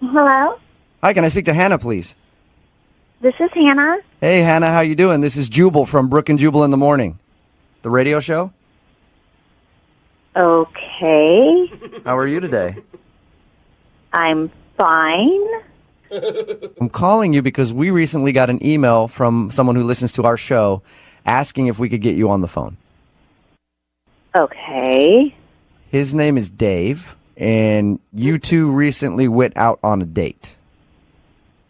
Hello? Hi, can I speak to Hannah, please? This is Hannah. Hey, Hannah, how you doing? This is Jubal from Brooke and Jubal in the Morning, the radio show. Okay. How are you today? I'm fine. I'm calling you because we recently got an email from someone who listens to our show asking if we could get you on the phone. Okay. His name is Dave, and you two recently went out on a date.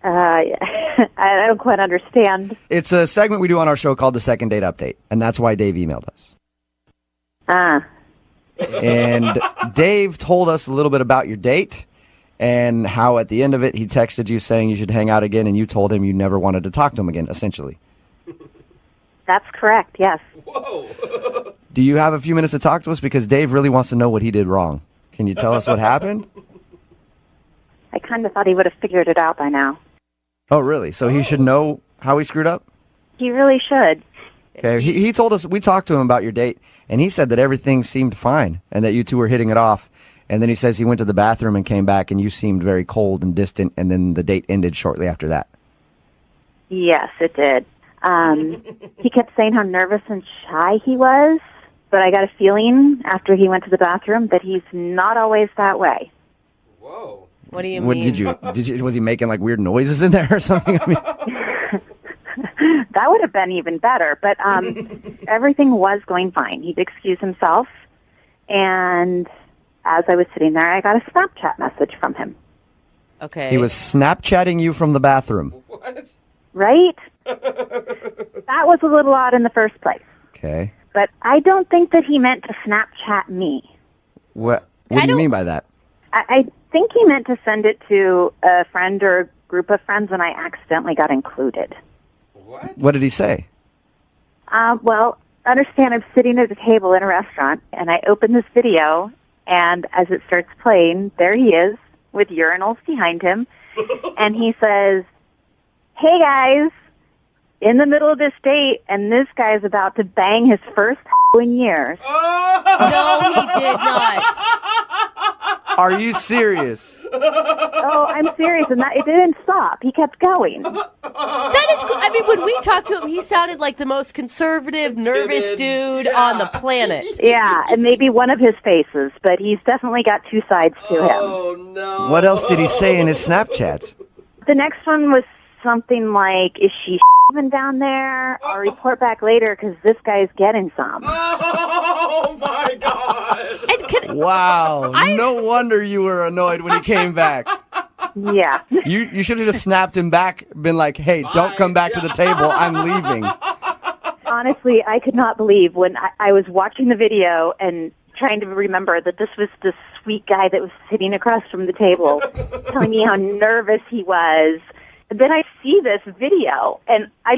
I don't quite understand. It's a segment we do on our show called the Second Date Update, and that's why Dave emailed us. And Dave told us a little bit about your date and how at the end of it he texted you saying you should hang out again, and you told him you never wanted to talk to him again, essentially. That's correct, yes. Whoa. Do you have a few minutes to talk to us? Because Dave really wants to know what he did wrong. Can you tell us what happened? I kind of thought he would have figured it out by now. Oh, really? So he should know how he screwed up? He really should. Okay, he told us, we talked to him about your date, and he said that everything seemed fine and that you two were hitting it off. And then he says he went to the bathroom and came back, and you seemed very cold and distant, and then the date ended shortly after that. Yes, it did. He kept saying how nervous and shy he was, but I got a feeling after he went to the bathroom that he's not always that way. Whoa. What do you mean? Was he making like weird noises in there or something? I mean, that would have been even better, but everything was going fine. He'd excuse himself, and as I was sitting there, I got a Snapchat message from him. Okay. he was Snapchatting you from the bathroom. What? Right? That was a little odd in the first place. Okay. But I don't think that he meant to Snapchat me. What do you mean by that? I think he meant to send it to a friend or a group of friends, and I accidentally got included. What? What did he say? Well, understand I'm sitting at a table in a restaurant, and I open this video, and as it starts playing, there he is with urinals behind him, and he says, "Hey guys, in the middle of this date, and this guy's about to bang his first in years." No, he did not. Are you serious? Oh, I'm serious, and it didn't stop. He kept going. That is cool. I mean, when we talked to him, he sounded like the most conservative, nervous dude on the planet. Yeah, and maybe one of his faces, but he's definitely got two sides to him. Oh, no. What else did he say in his Snapchats? The next one was something like, "Is she even down there? I'll report back later because this guy's getting some." Oh, my God. Wow. No wonder you were annoyed when he came back. Yeah. You should have just snapped him back, been like, "Hey, don't come back to the table. I'm leaving." Honestly, I could not believe when I was watching the video and trying to remember that this was the sweet guy that was sitting across from the table telling me how nervous he was. And then I see this video, and I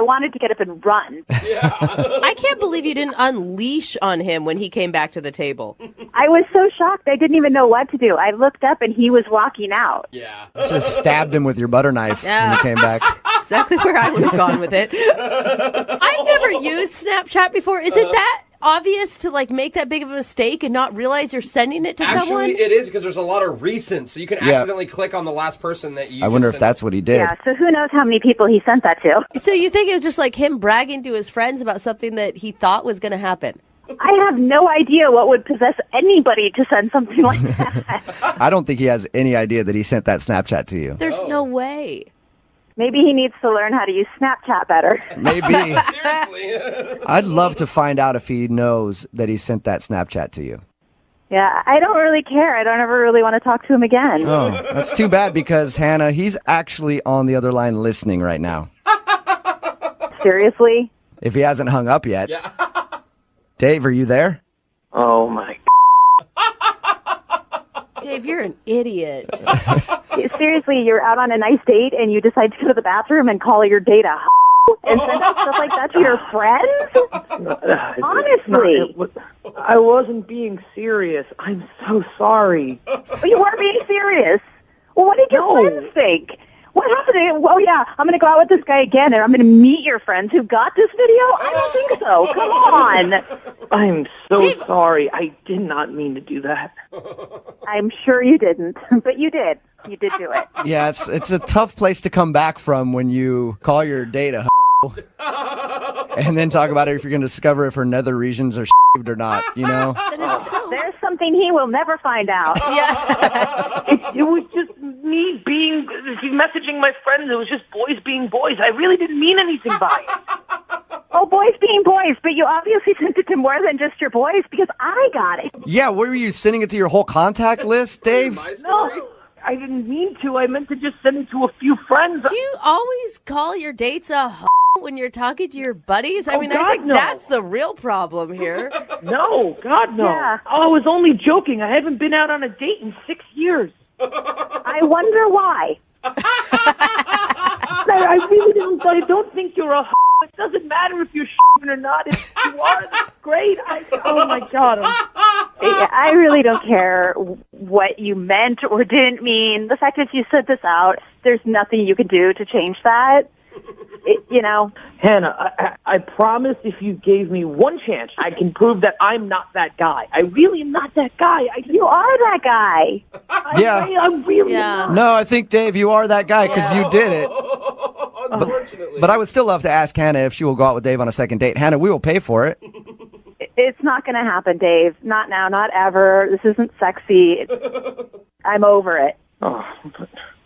wanted to get up and run. I can't believe you didn't unleash on him when he came back to the table. I was so shocked. I didn't even know what to do. I looked up, and he was walking out. Yeah. Just stabbed him with your butter knife when he came back. Exactly where I would have gone with it. I've never used Snapchat before. Is it that obvious to like make that big of a mistake and not realize you're sending it to someone? Actually, it is because there's a lot of recents, so you can accidentally click on the last person that you. I wonder if that's what he did. Yeah, so who knows how many people he sent that to. So you think it was just like him bragging to his friends about something that he thought was going to happen? I have no idea what would possess anybody to send something like that. I don't think he has any idea that he sent that Snapchat to you. There's no way. Maybe he needs to learn how to use Snapchat better. Maybe. Seriously. I'd love to find out if he knows that he sent that Snapchat to you. Yeah, I don't really care. I don't ever really want to talk to him again. Oh, that's too bad because, Hannah, he's actually on the other line listening right now. Seriously? If he hasn't hung up yet. Yeah. Dave, are you there? Oh, my Dave, you're an idiot. Seriously, you're out on a nice date and you decide to go to the bathroom and call your date a and send out stuff like that to your friends? Honestly. I wasn't being serious. I'm so sorry. But you weren't being serious. Well, what did your friends think? What happened? Oh, yeah, I'm going to go out with this guy again, and I'm going to meet your friends who got this video? I don't think so. Come on. I'm so Dave- sorry. I did not mean to do that. I'm sure you didn't, but you did. You did do it. Yeah, it's a tough place to come back from when you call your date a and then talk about it if you're going to discover if her nether regions are or not, you know? That is so. There's something he will never find out. Yeah. It was just me messaging my friends. It was just boys being boys. I really didn't mean anything by it. Oh, boys being boys, but you obviously sent it to more than just your boys because I got it. Yeah, were you sending it to your whole contact list, Dave? My story? No, I didn't mean to. I meant to just send it to a few friends. Do you always call your dates a when you're talking to your buddies? I mean, God, I think no. that's the real problem here. No, God, no. Yeah. Oh, I was only joking. I haven't been out on a date in 6 years. I wonder why. I really don't. I don't think you're a. It doesn't matter if you're or not. If you are, that's great. Oh my God. I really don't care what you meant or didn't mean. The fact that you sent this out, there's nothing you can do to change that. You know. Hannah, I promise if you gave me one chance, I can prove that I'm not that guy. I really am not that guy. You are that guy. I really Yeah. am not. No, I think, Dave, you are that guy because you did it. Unfortunately. But I would still love to ask Hannah if she will go out with Dave on a second date. Hannah, we will pay for it. It's not going to happen, Dave. Not now, not ever. This isn't sexy. I'm over it. Oh,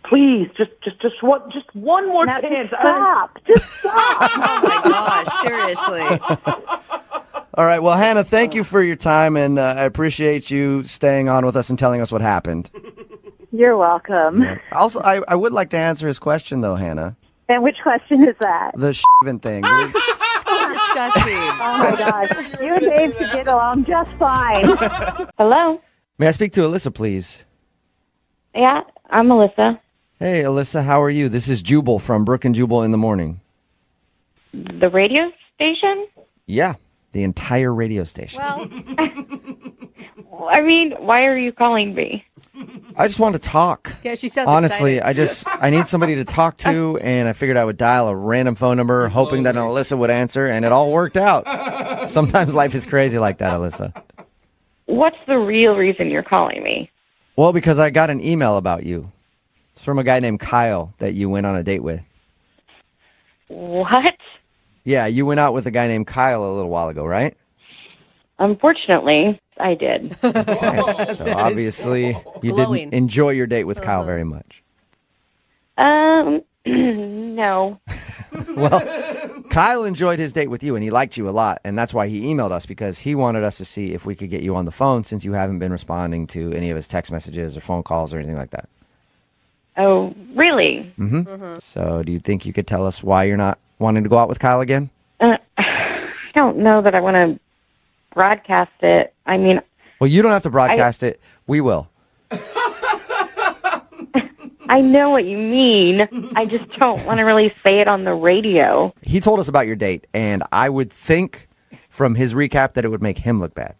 please, just one more Now, chance. just stop. Just stop. Oh my gosh, seriously. All right. Well, Hannah, thank you for your time, and I appreciate you staying on with us and telling us what happened. You're welcome. Also, I would like to answer his question, though, Hannah. And which question is that? The thing. So disgusting. Oh my gosh. You and Dave should get along just fine. Hello? May I speak to Alyssa, please? Yeah, I'm Melissa. Hey, Alyssa, how are you? This is Jubal from Brooke and Jubal in the Morning. The radio station? Yeah, the entire radio station. Well, I mean, why are you calling me? I just want to talk. yeah, she sounds Honestly, excited. I need somebody to talk to, and I figured I would dial a random phone number, hoping that Alyssa would answer, and it all worked out. Sometimes life is crazy like that, Alyssa. What's the real reason you're calling me? Well, because I got an email about you. It's from a guy named Kyle that you went on a date with. What? Yeah, you went out with a guy named Kyle a little while ago, right? Unfortunately, I did. So obviously you glowing. didn't enjoy your date with Kyle very much. No. Well, Kyle enjoyed his date with you, and he liked you a lot, and that's why he emailed us, because he wanted us to see if we could get you on the phone since you haven't been responding to any of his text messages or phone calls or anything like that. Oh, really? So do you think you could tell us why you're not wanting to go out with Kyle again? I don't know that I want to broadcast it. I mean, Well, you don't have to broadcast it. We will. I know what you mean. I just don't want to really say it on the radio. He told us about your date, and I would think from his recap that it would make him look bad.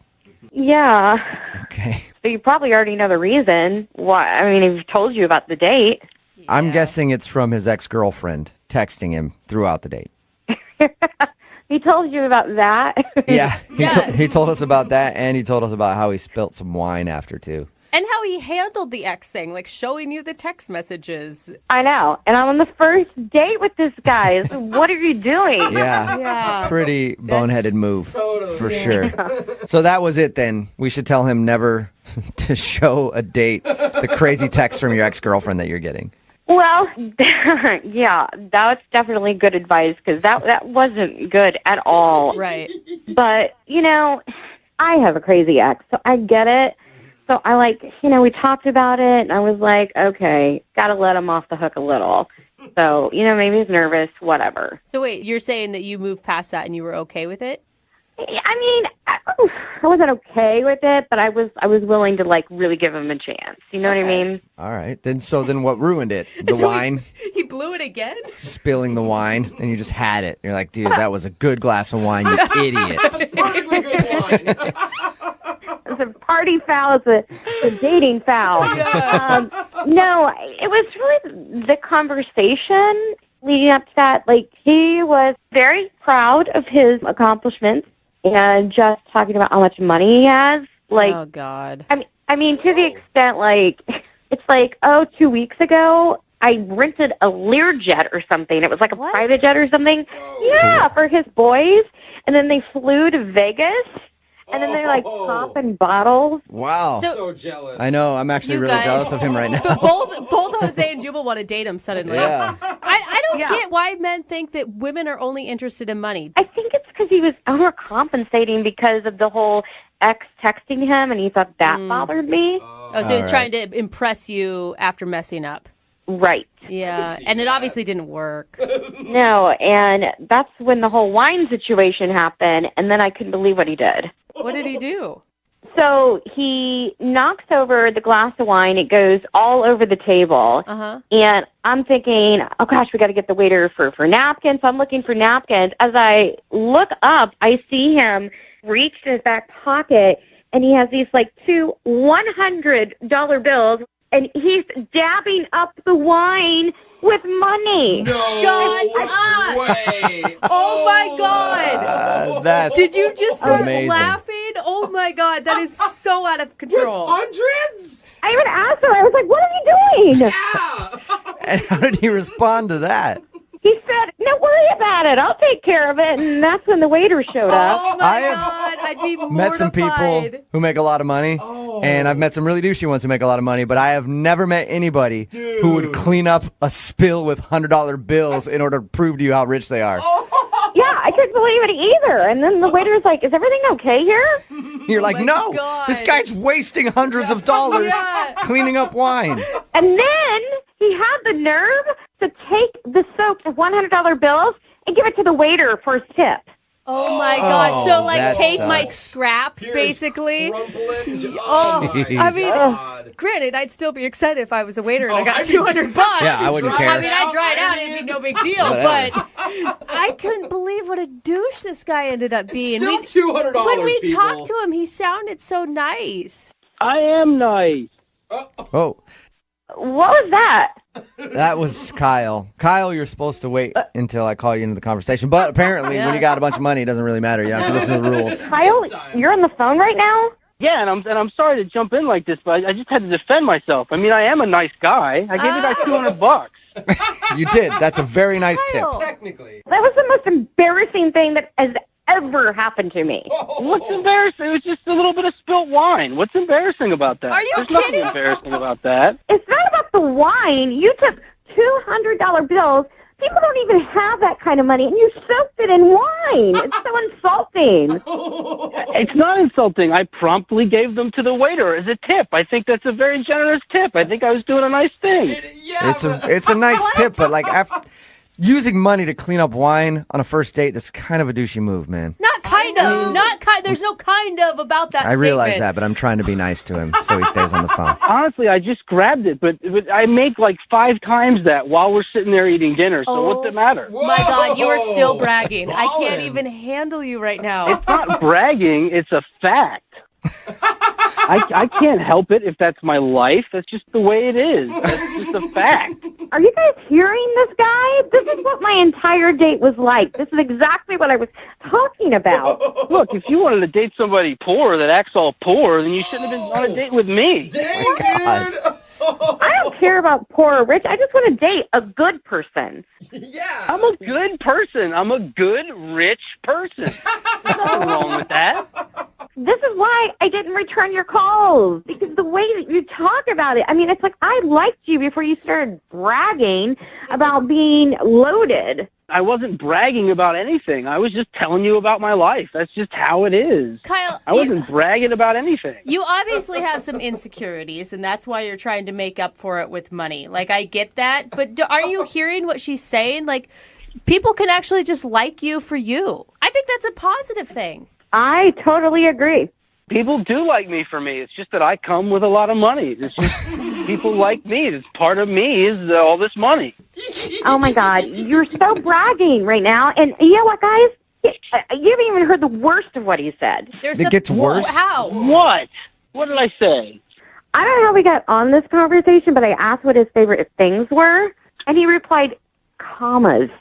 Yeah. Okay. So you probably already know the reason why. I mean, he's told you about the date. I'm guessing it's from his ex-girlfriend texting him throughout the date. He told you about that? Yeah, Yeah. He told us about that, and he told us about how he spilt some wine after, too. And how he handled the ex thing, like showing you the text messages. I know. And I'm on the first date with this guy. So what are you doing? Yeah. Yeah. Pretty boneheaded move. Totally. For sure. So that was it then. We should tell him never to show a date the crazy text from your ex-girlfriend that you're getting. Well, yeah, that's definitely good advice because that wasn't good at all. Right. But, you know, I have a crazy ex, so I get it. So I we talked about it, and I was like, okay, got to let him off the hook a little. So, maybe he's nervous, whatever. So wait, you're saying that you moved past that and you were okay with it? I mean, I wasn't okay with it, but I was willing to really give him a chance. You know what I mean? All right. Then what ruined it? The So wine? He blew it again? Spilling the wine, and you just had it. You're like, dude, that was a good glass of wine, you idiot. Perfectly good wine. It's a party foul. It's a dating foul. No, it was really the conversation leading up to that. He was very proud of his accomplishments and just talking about how much money he has. Oh, God. I mean, to the extent, It's like, 2 weeks ago, I rented a Learjet or something. It was like a private jet or something. Yeah, for his boys. And then they flew to Vegas. And then they're like popping bottles. Wow. So jealous. I know. I'm actually really jealous of him right now. But both Jose and Jubal want to date him suddenly. Yeah. I don't get why men think that women are only interested in money. I think it's because he was overcompensating because of the whole ex texting him, and he thought that bothered me. Oh, so he's trying to impress you after messing up. Right. Yeah, and it obviously didn't work. No, and that's when the whole wine situation happened, and then I couldn't believe what he did. What did he do? So he knocks over the glass of wine. It goes all over the table. Uh-huh. And I'm thinking, oh, gosh, we got to get the waiter for napkins. So I'm looking for napkins. As I look up, I see him reach in his back pocket, and he has these, like, two $100 bills, and he's dabbing up the wine with money. No Shut up! way! Oh, my God! That's Did you just start amazing. laughing? Oh, my God, that is so out of control. Hundreds? I even asked him, I was like, what are you doing? Yeah! And how did he respond to that? He said, no, worry about it. I'll take care of it. And that's when the waiter showed up. Oh, I my have God, I'd be mortified. Met some people who make a lot of money, and I've met some really douchey ones who make a lot of money, but I have never met anybody who would clean up a spill with $100 bills in order to prove to you how rich they are. Yeah, I couldn't believe it either. And then the waiter was like, is everything okay here? You're like, my no, God. this guy's wasting hundreds of dollars cleaning up wine. And then he had the nerve to take the soaked $100 bills and give it to the waiter for his tip. Oh, my gosh. So, like, that take my sucks. scraps, Here's basically. crumpling. Oh, my I mean, God. granted, I'd still be excited if I was a waiter and I Oh, got I'd be- $200. Yeah, I wouldn't Dry care. I mean, I'd dry it out. It'd be no big deal. Whatever. But I couldn't believe what a douche this guy ended up being. Still $200, When we people. talked to him, he sounded so nice. I am nice. Oh, What was that? that was Kyle. Kyle, you're supposed to wait until I call you into the conversation, but apparently when you got a bunch of money, it doesn't really matter. You have to listen to the rules. Kyle, you're on the phone right now? Yeah, and I'm sorry to jump in like this, but I just had to defend myself. I mean, I am a nice guy. I gave you guys $200. You did. That's a very nice tip. Kyle. Technically. That was the most embarrassing thing that has ever happened to me. What's embarrassing? It was just a little bit of spilt wine. What's embarrassing about that? Are you There's nothing kidding? embarrassing about that. It's not about the wine. You took $200 bills. People don't even have that kind of money, and you soaked it in wine. It's so insulting. It's not insulting. I promptly gave them to the waiter as a tip. I think that's a very generous tip. I think I was doing a nice thing. Yeah, It's a nice tip, but like after using money to clean up wine on a first date, that's kind of a douchey move, man. Not kind of. Not kind. There's no kind of about that I realize statement. that, but I'm trying to be nice to him so he stays on the phone. Honestly, I just grabbed it, but I make like 5 times that while we're sitting there eating dinner. So what's the matter? My God, you are still Whoa. bragging. I can't Ballin'. even handle you right now. It's not bragging. It's a fact. I can't help it if that's my life. That's just the way it is. That's just a fact. Are you guys hearing this guy? This is what my entire date was like. This is exactly what I was talking about. Look, if you wanted to date somebody poor that acts all poor, then you shouldn't have been on a date with me. Dang, God. dude. I don't care about poor or rich. I just want to date a good person. Yeah. I'm a good person. I'm a good, rich person. There's nothing wrong with that. This is why I didn't return your calls, because the way that you talk about it, I mean, it's like I liked you before you started bragging about being loaded. I wasn't bragging about anything. I was just telling you about my life. That's just how it is. Kyle, I wasn't bragging about anything. you obviously have some insecurities, and that's why you're trying to make up for it with money. Like, I get that, but are you hearing what she's saying? Like, people can actually just like you for you. I think that's a positive thing. I totally agree. People do like me for me. It's just that I come with a lot of money. It's just people like me. It's part of me is all this money. Oh, my God. You're so bragging right now. And you know what, guys? You haven't even heard the worst of what he said. It gets worse? How? What? What did I say? I don't know how we got on this conversation, but I asked what his favorite things were, and he replied, commas.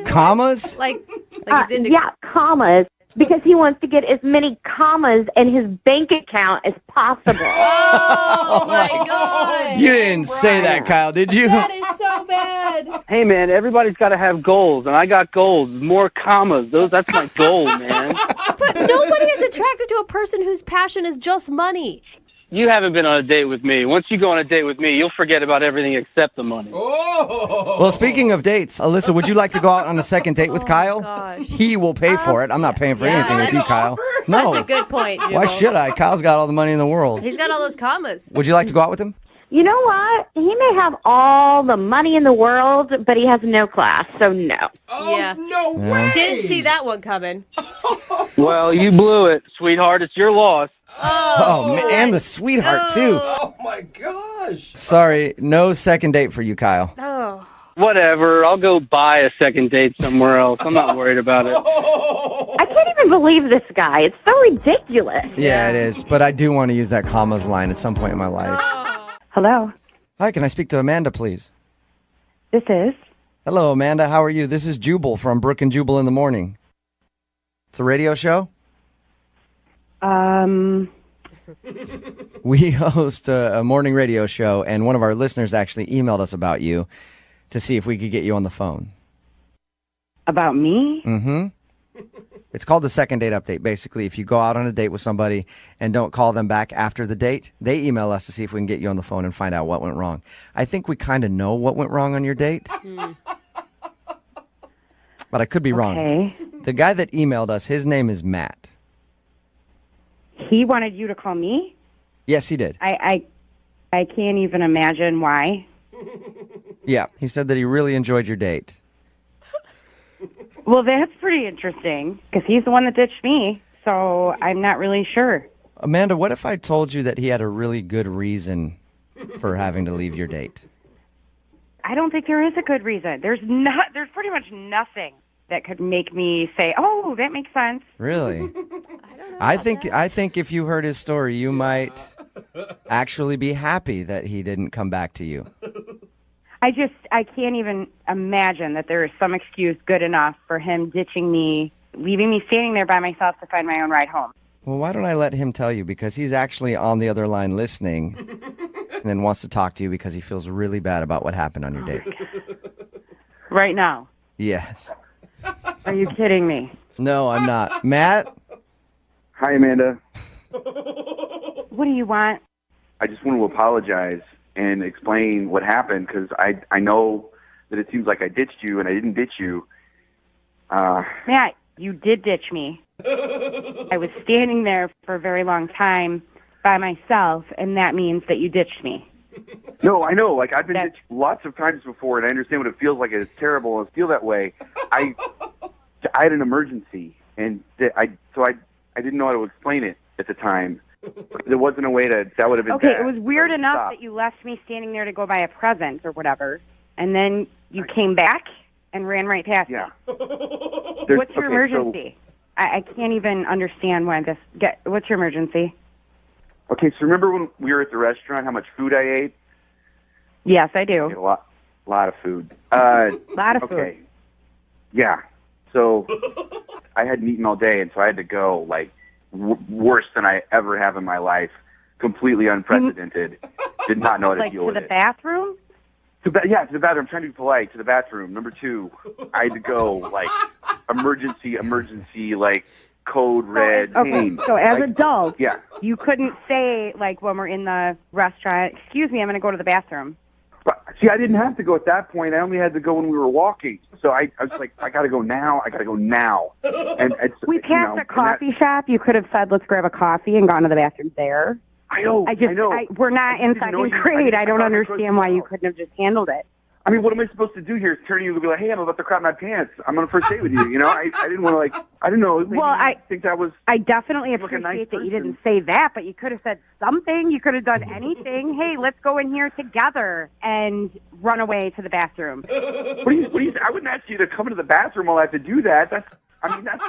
Commas? Like he's into... Yeah, commas. because he wants to get as many commas in his bank account as possible. Oh my God. You didn't say that, Kyle, did you? That is so bad. Hey, man, everybody's got to have goals, and I got goals. More commas. That's my goal, man. But nobody is attracted to a person whose passion is just money. You haven't been on a date with me. Once you go on a date with me, you'll forget about everything except the money. Oh. Well, speaking of dates, Alyssa, would you like to go out on a second date with Kyle? Gosh. He will pay for it. I'm not paying for anything with you, Kyle. No. That's a good point, Jubal. Why should I? Kyle's got all the money in the world. He's got all those commas. Would you like to go out with him? You know what? He may have all the money in the world, but he has no class, so no. Oh, Yeah. no way. Didn't see that one coming. Well, you blew it, sweetheart. It's your loss. Oh, man, and the sweetheart, too. Oh, my gosh. Sorry, no second date for you, Kyle. Oh. Whatever. I'll go buy a second date somewhere else. I'm not worried about it. I can't even believe this guy. It's so ridiculous. Yeah, it is. But I do want to use that commas line at some point in my life. Hello, Hi, can I speak to Amanda, please? this is. Hello, Amanda. How are you? This is Jubal from Brooke and Jubal in the Morning. It's a radio show. We host a morning radio show, and one of our listeners actually emailed us about you to see if we could get you on the phone. About me? Mm-hmm. It's called the second date update. Basically, if you go out on a date with somebody and don't call them back after the date, they email us to see if we can get you on the phone and find out what went wrong. I think we kind of know what went wrong on your date. But I could be wrong. Okay. The guy that emailed us, his name is Matt. He wanted you to call me? Yes, he did. I can't even imagine why. Yeah, he said that he really enjoyed your date. Well, that's pretty interesting, because he's the one that ditched me, so I'm not really sure. Amanda, what if I told you that he had a really good reason for having to leave your date? I don't think there is a good reason. There's pretty much nothing that could make me say, "Oh, that makes sense." Really? I think if you heard his story, you might actually be happy that he didn't come back to you. I can't even imagine that there is some excuse good enough for him ditching me, leaving me standing there by myself to find my own ride home. Well, why don't I let him tell you? Because he's actually on the other line listening and then wants to talk to you because he feels really bad about what happened on your date. Right now. Yes. Are you kidding me? No, I'm not. Matt? Hi, Amanda. What do you want? I just want to apologize and explain what happened because I know that it seems like I ditched you and I didn't ditch you. Matt, you did ditch me. I was standing there for a very long time by myself, and that means that you ditched me. No, I know. Like, I've been ditched lots of times before, and I understand what it feels like. It's terrible and feel that way. I had an emergency, and I didn't know how to explain it at the time. There wasn't a way that would have been Okay, bad. it was weird So enough stop. that you left me standing there to go buy a present or whatever, and then you came back and ran right past Yeah. me. What's your emergency? I can't even understand why this... What's your emergency? Okay, so remember when we were at the restaurant, how much food I ate? Yes, I I do. ate a lot of food. Lot of okay. food. Yeah. So I hadn't eaten all day, and so I had to go, like, worse than I ever have in my life. Completely unprecedented. Did not know how to Like deal to with the it. bathroom? To the bathroom. I'm trying to be polite. To the bathroom. Number 2, I had to go, like, emergency, like, code red. Okay, pain. so as Like, adults, yeah. you couldn't say, like, when we're in the restaurant, "Excuse me, I'm going to go to the bathroom." But, see, I didn't have to go at that point. I only had to go when we were walking. So I was like, I got to go now. And it's, We passed a coffee shop. You could have said, "Let's grab a coffee," and gone to the bathroom there. I know. I know. We're not in didn't know second you- grade. I I don't thought it was understand why you well. couldn't have just handled it. I mean, what am I supposed to do here? Is turn to you and be like, hey, I'm about to crap my pants. I'm on a first date with you. You know, I didn't want to, like, I don't know. Maybe Well, I think that was... I definitely Look, a appreciate nice that you person. didn't say that, but you could have said something. You could have done anything. Hey, let's go in here together and run away to the bathroom. What do you, I wouldn't ask you to come into the bathroom while I have to do that. That's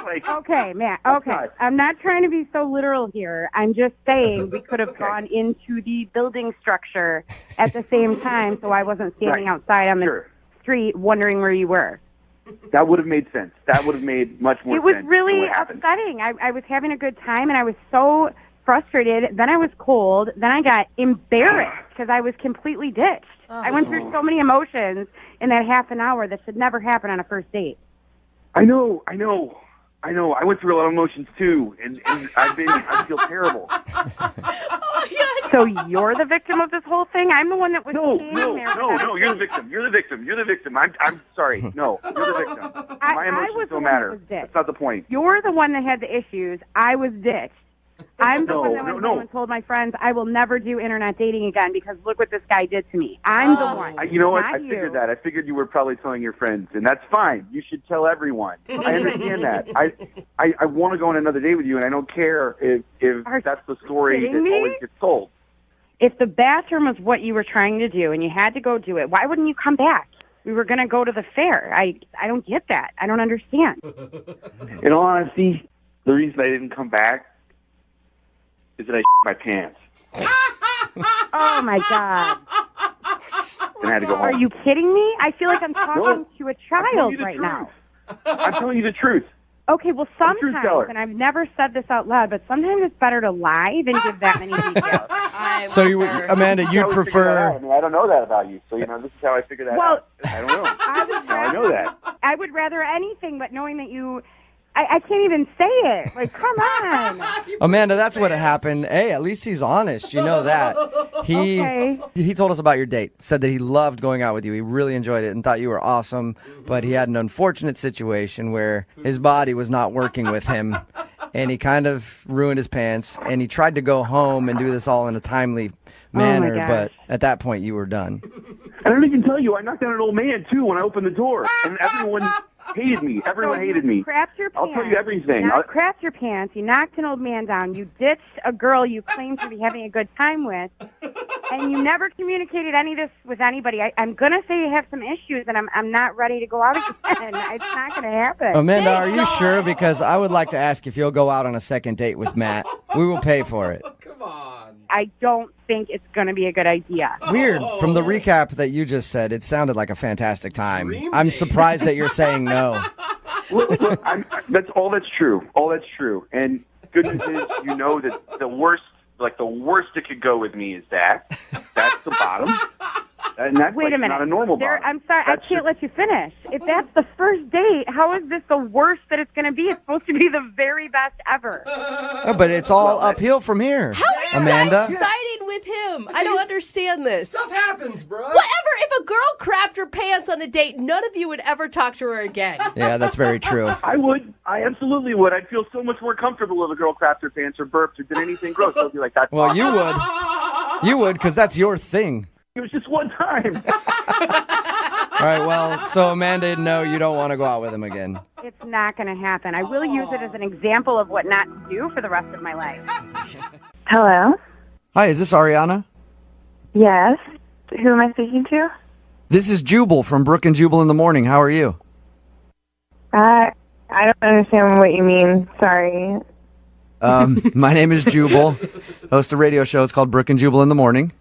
like... Okay, Matt. Okay. not- I'm not trying to be so literal here. I'm just saying we could have gone into the building structure at the same time so I wasn't standing Right. outside on the Sure. street wondering where you were. That would have made sense. That would have made much more sense. It was than really what happened. upsetting. I was having a good time, and I was so frustrated. Then I was cold. Then I got embarrassed because I was completely ditched. I went through so many emotions in that half an hour that should never happen on a first date. I know. I went through a lot of emotions too, and I feel terrible. So you're the victim of this whole thing? I'm the one that was No, standing there. you're the victim. You're the victim. I'm sorry. No, you're the victim. My I was emotions the don't one that matter. was ditched. That's not the point. You're the one that had the issues. I was ditched. I'm the one that went home and told my friends I will never do internet dating again because look what this guy did to me. I'm the one. You know what? not I figured you. that. I figured you were probably telling your friends, and that's fine. You should tell everyone. I understand that. I want to go on another date with you, and I don't care if that's the story kidding that me? always gets told. If the bathroom was what you were trying to do and you had to go do it, why wouldn't you come back? We were going to go to the fair. I don't get that. I don't understand. In all honesty, the reason I didn't come back is that I my pants Oh, my God. and I had to go home. Are you kidding me? I feel like I'm talking to a I'm telling child you the right truth. now. I'm telling you the truth. Okay, well, I'm a truth sometimes, teller. and I've never said this out loud, but sometimes it's better to lie than give that many details. So you, Amanda, This is you'd how we figured that out. prefer. I mean, I don't know that about you, so this is how I figured that out. I don't know. I know that. I would rather anything but knowing that you... I can't even say it. Like, come on. Amanda, that's what happened. Hey, at least he's honest. You know that. He told us about your date. Said that he loved going out with you. He really enjoyed it and thought you were awesome. But he had an unfortunate situation where his body was not working with him. And he kind of ruined his pants. And he tried to go home and do this all in a timely manner. gosh. But at that point, you were done. I don't even tell you, I knocked down an old man, too, when I opened the door. And everyone hated me. Everyone hated me. Crapped your pants. I'll tell you everything. You crapped your pants. You knocked an old man down. You ditched a girl you claimed to be having a good time with. And you never communicated any of this with anybody. I'm going to say you have some issues, and I'm not ready to go out again. It's not going to happen. Amanda, are you sure? Because I would like to ask if you'll go out on a second date with Matt. We will pay for it. Come on. I don't think it's going to be a good idea. Weird. From the recap that you just said, it sounded like a fantastic time. Dream I'm date. surprised that you're saying no. Look, that's true. All that's true. And good news is, you know that the worst it could go with me is that. That's the bottom. And that's Wait a minute. not a normal bottom. I'm sorry. I can't let you finish. If that's the first date, how is this the worst that it's going to be? It's supposed to be the very best ever. Oh, but it's all uphill from here. How are you Amanda? guys siding with him? I don't understand this. Stuff happens, bro. Whatever. If a girl crapped her pants on a date, none of you would ever talk to her again. Yeah, that's very true. I would. I absolutely would. I'd feel so much more comfortable if a girl crapped her pants or burped or did anything gross. I'd be like, that's Well, awesome. you would. You would, because that's your thing. It was just one time. All right, well, so Amanda, no, you don't want to go out with him again. It's not going to happen. I will use it as an example of what not to do for the rest of my life. Hello? Hi, is this Ariana? Yes. Who am I speaking to? This is Jubal from Brooke and Jubal in the Morning. How are you? I don't understand what you mean. Sorry. My name is Jubal. Host a radio show. It's called Brooke and Jubal in the Morning.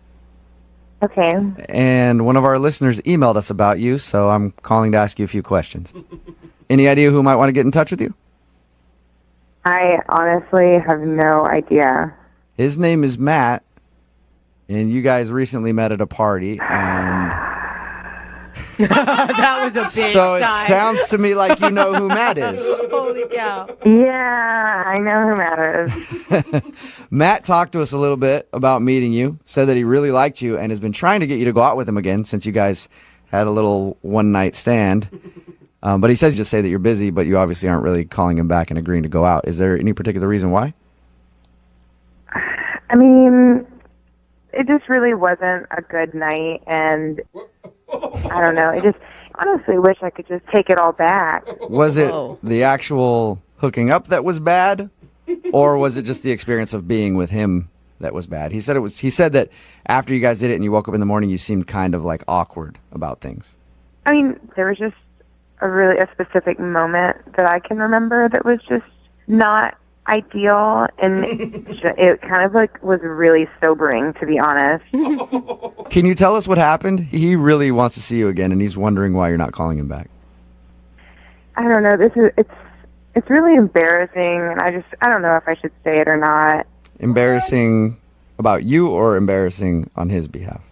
Okay. And one of our listeners emailed us about you, so I'm calling to ask you a few questions. Any idea who might want to get in touch with you? I honestly have no idea. His name is Matt, and you guys recently met at a party, and That was a big so it sigh. sounds to me like you know who Matt is. Holy cow. Yeah, I know who Matt is. Matt talked to us a little bit about meeting you, said that he really liked you, and has been trying to get you to go out with him again since you guys had a little one-night stand. But he says just say that you're busy, but you obviously aren't really calling him back and agreeing to go out. Is there any particular reason why? I mean, it just really wasn't a good night, and I don't know. I just honestly wish I could just take it all back. Was it Whoa. the actual hooking up that was bad, or was it just the experience of being with him that was bad? He said it was. He said that after you guys did it and you woke up in the morning, you seemed kind of like awkward about things. I mean, there was just a specific moment that I can remember that was just not ideal, and it kind of like was really sobering, to be honest. Can you tell us what happened? He really wants to see you again, and he's wondering why you're not calling him back. I don't know. It's really embarrassing, and I don't know if I should say it or not. Embarrassing about you or embarrassing on his behalf?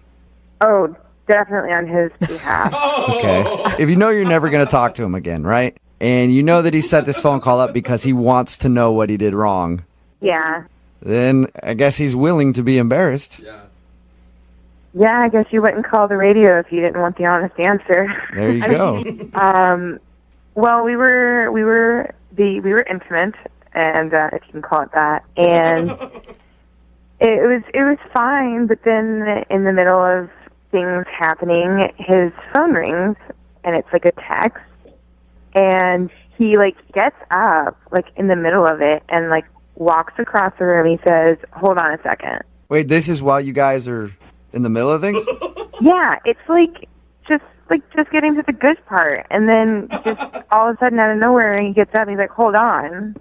Oh, definitely on his behalf. Okay. If you know you're never going to talk to him again, right? And you know that he set this phone call up because he wants to know what he did wrong, Yeah. then I guess he's willing to be embarrassed. Yeah, I guess you wouldn't call the radio if you didn't want the honest answer. There you go. Well, we were intimate, and if you can call it that, and it was fine. But then in the middle of things happening, his phone rings, and it's like a text, and he like gets up like in the middle of it and like walks across the room. He says, "Hold on a second." Wait, this is while you guys are in the middle of things? Yeah, it's just getting to the good part, and then just all of a sudden out of nowhere he gets up and he's like, "Hold on."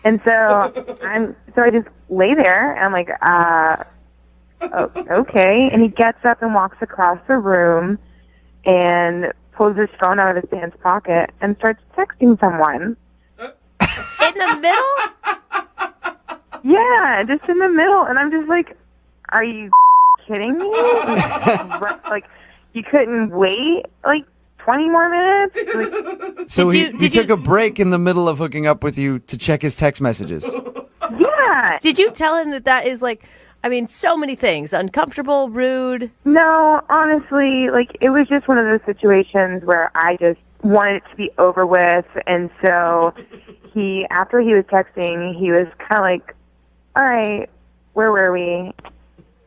And so I just lay there and I'm like, okay. And he gets up and walks across the room and pulls his phone out of his pants pocket and starts texting someone. In the middle? Yeah, just in the middle. And I'm just like, are you kidding me? Like, you couldn't wait like 20 more minutes? Like, So he took a break in the middle of hooking up with you to check his text messages. yeah. Did you tell him that is like, I mean, so many things, uncomfortable, rude? No, honestly, like, it was just one of those situations where I just wanted it to be over with. And so after he was texting, he was kind of like, all right, where were we?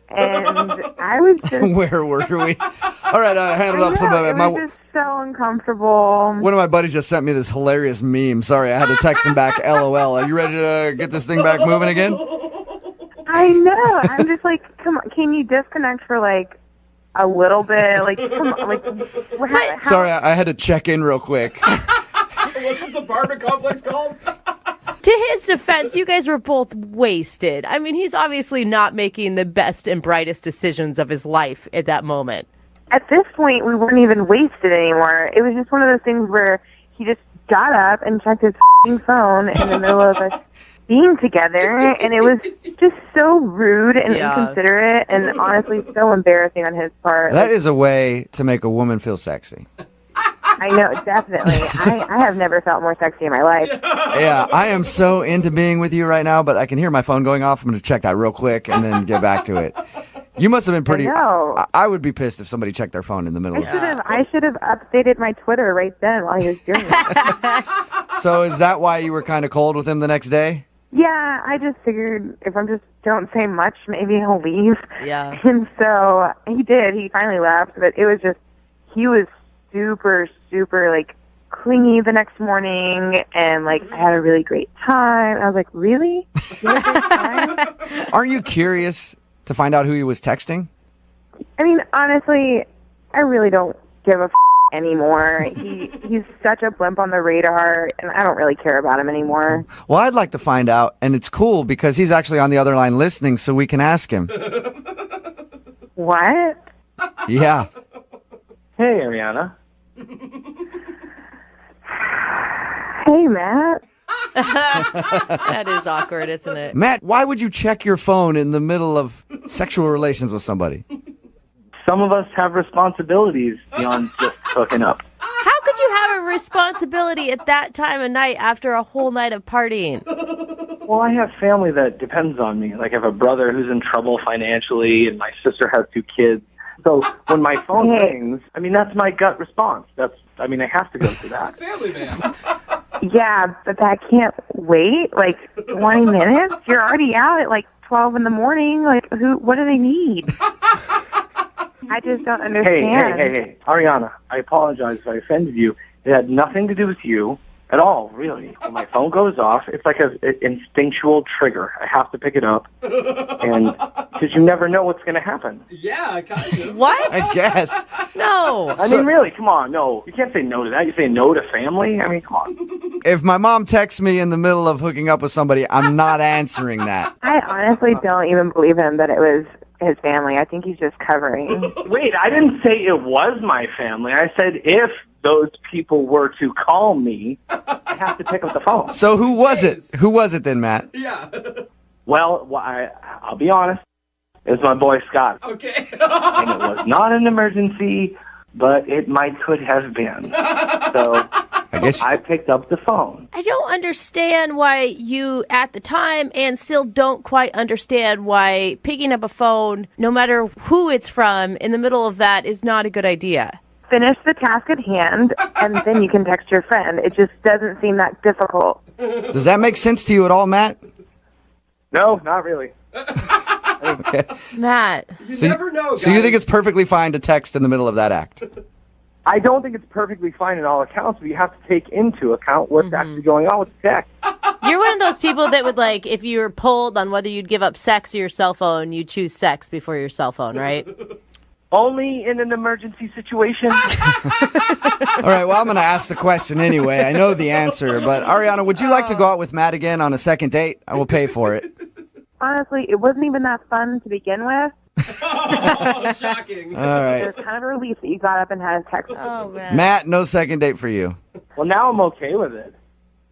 And I was just... Where were we? All right, hand it up. It was just so uncomfortable. One of my buddies just sent me this hilarious meme. Sorry, I had to text him back, LOL. Are you ready to get this thing back moving again? I know. I'm just like, come on, can you disconnect for like a little bit? Like, come on, like, Sorry, I had to check in real quick. What's this apartment complex called? To his defense, you guys were both wasted. I mean, he's obviously not making the best and brightest decisions of his life at that moment. At this point, we weren't even wasted anymore. It was just one of those things where he just got up and checked his phone in the middle of us being together, and it was just so rude and inconsiderate and honestly so embarrassing on his part. That is a way to make a woman feel sexy. I know, definitely. I have never felt more sexy in my life. Yeah, I am so into being with you right now, but I can hear my phone going off. I'm going to check that real quick and then get back to it. You must have been pretty... I would be pissed if somebody checked their phone in the middle of it. I should have updated my Twitter right then while he was doing it. So is that why you were kind of cold with him the next day? Yeah, I just figured if I just don't say much, maybe he'll leave. Yeah. And so he did. He finally left, but it was just... He was super, super, like, clingy the next morning, and, like, I had a really great time. I was like, really? You had a great time? Aren't you curious to find out who he was texting? I mean, honestly, I really don't give a anymore. He's such a blimp on the radar, and I don't really care about him anymore. Well, I'd like to find out, and it's cool because he's actually on the other line listening, so we can ask him. What? Yeah. Hey, Ariana. Hey, Matt. That is awkward, isn't it? Matt, why would you check your phone in the middle of sexual relations with somebody? Some of us have responsibilities beyond just hooking up. How could you have a responsibility at that time of night after a whole night of partying? Well, I have family that depends on me. Like, I have a brother who's in trouble financially, and my sister has 2 kids. So when my phone rings, I mean, that's my gut response. I have to go through that. Family man. Yeah, but that can't wait, like, 20 minutes? You're already out at, like, 12 in the morning. Like, what do they need? I just don't understand. Hey, Ariana, I apologize if I offended you. It had nothing to do with you at all, really. When my phone goes off, it's like an instinctual trigger. I have to pick it up, and because you never know what's going to happen. Yeah, kind of. What? I guess. No. I mean, really, come on, no. You can't say no to that. You say no to family? I mean, come on. If my mom texts me in the middle of hooking up with somebody, I'm not answering that. I honestly don't even believe him that it was his family. I think he's just covering. Wait, I didn't say it was my family. I said if those people were to call me, I have to pick up the phone. So who was it? Who was it then, Matt? Yeah. Well, I'll be honest. It was my boy Scott. Okay. And it was not an emergency, but it could have been. So I picked up the phone. I don't understand why you, at the time, and still don't quite understand why picking up a phone, no matter who it's from, in the middle of that is not a good idea. Finish the task at hand, and then you can text your friend. It just doesn't seem that difficult. Does that make sense to you at all, Matt? No, not really. Okay. Matt. You never know, guys. So you think it's perfectly fine to text in the middle of that act? I don't think it's perfectly fine in all accounts, but you have to take into account what's actually going on with the text. You're one of those people that would, like, if you were polled on whether you'd give up sex or your cell phone, you'd choose sex before your cell phone, right? Only in an emergency situation. All right, well, I'm going to ask the question anyway. I know the answer, but Ariana, would you like to go out with Matt again on a second date? I will pay for it. Honestly, it wasn't even that fun to begin with. Oh, shocking. All right. There's kind of a relief that you got up and had a text. Oh, man. Matt, no second date for you. Well, now I'm okay with it.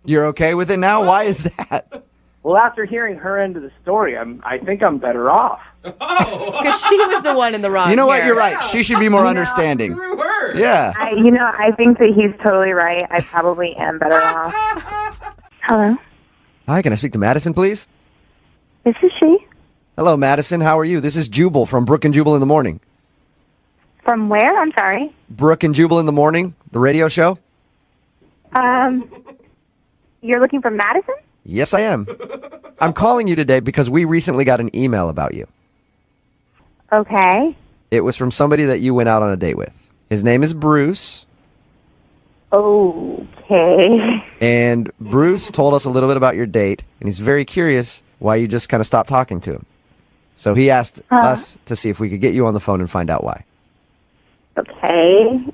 You're okay with it now? Why is that? Well, after hearing her end of the story, I think I'm better off. Because she was the one in the wrong. You know what? here. You're right. She should be more understanding. Screw her. Yeah. I think that he's totally right. I probably am better off. Hello, Hi, can I speak to Madison, please? this is she. Hello, Madison. How are you? This is Jubal from Brooke and Jubal in the Morning. From where? I'm sorry. Brooke and Jubal in the Morning, the radio show? You're looking for Madison? Yes, I am. I'm calling you today because we recently got an email about you. Okay. It was from somebody that you went out on a date with. His name is Bruce. Okay. And Bruce told us a little bit about your date, and he's very curious why you just kind of stopped talking to him. So he asked us to see if we could get you on the phone and find out why. Okay.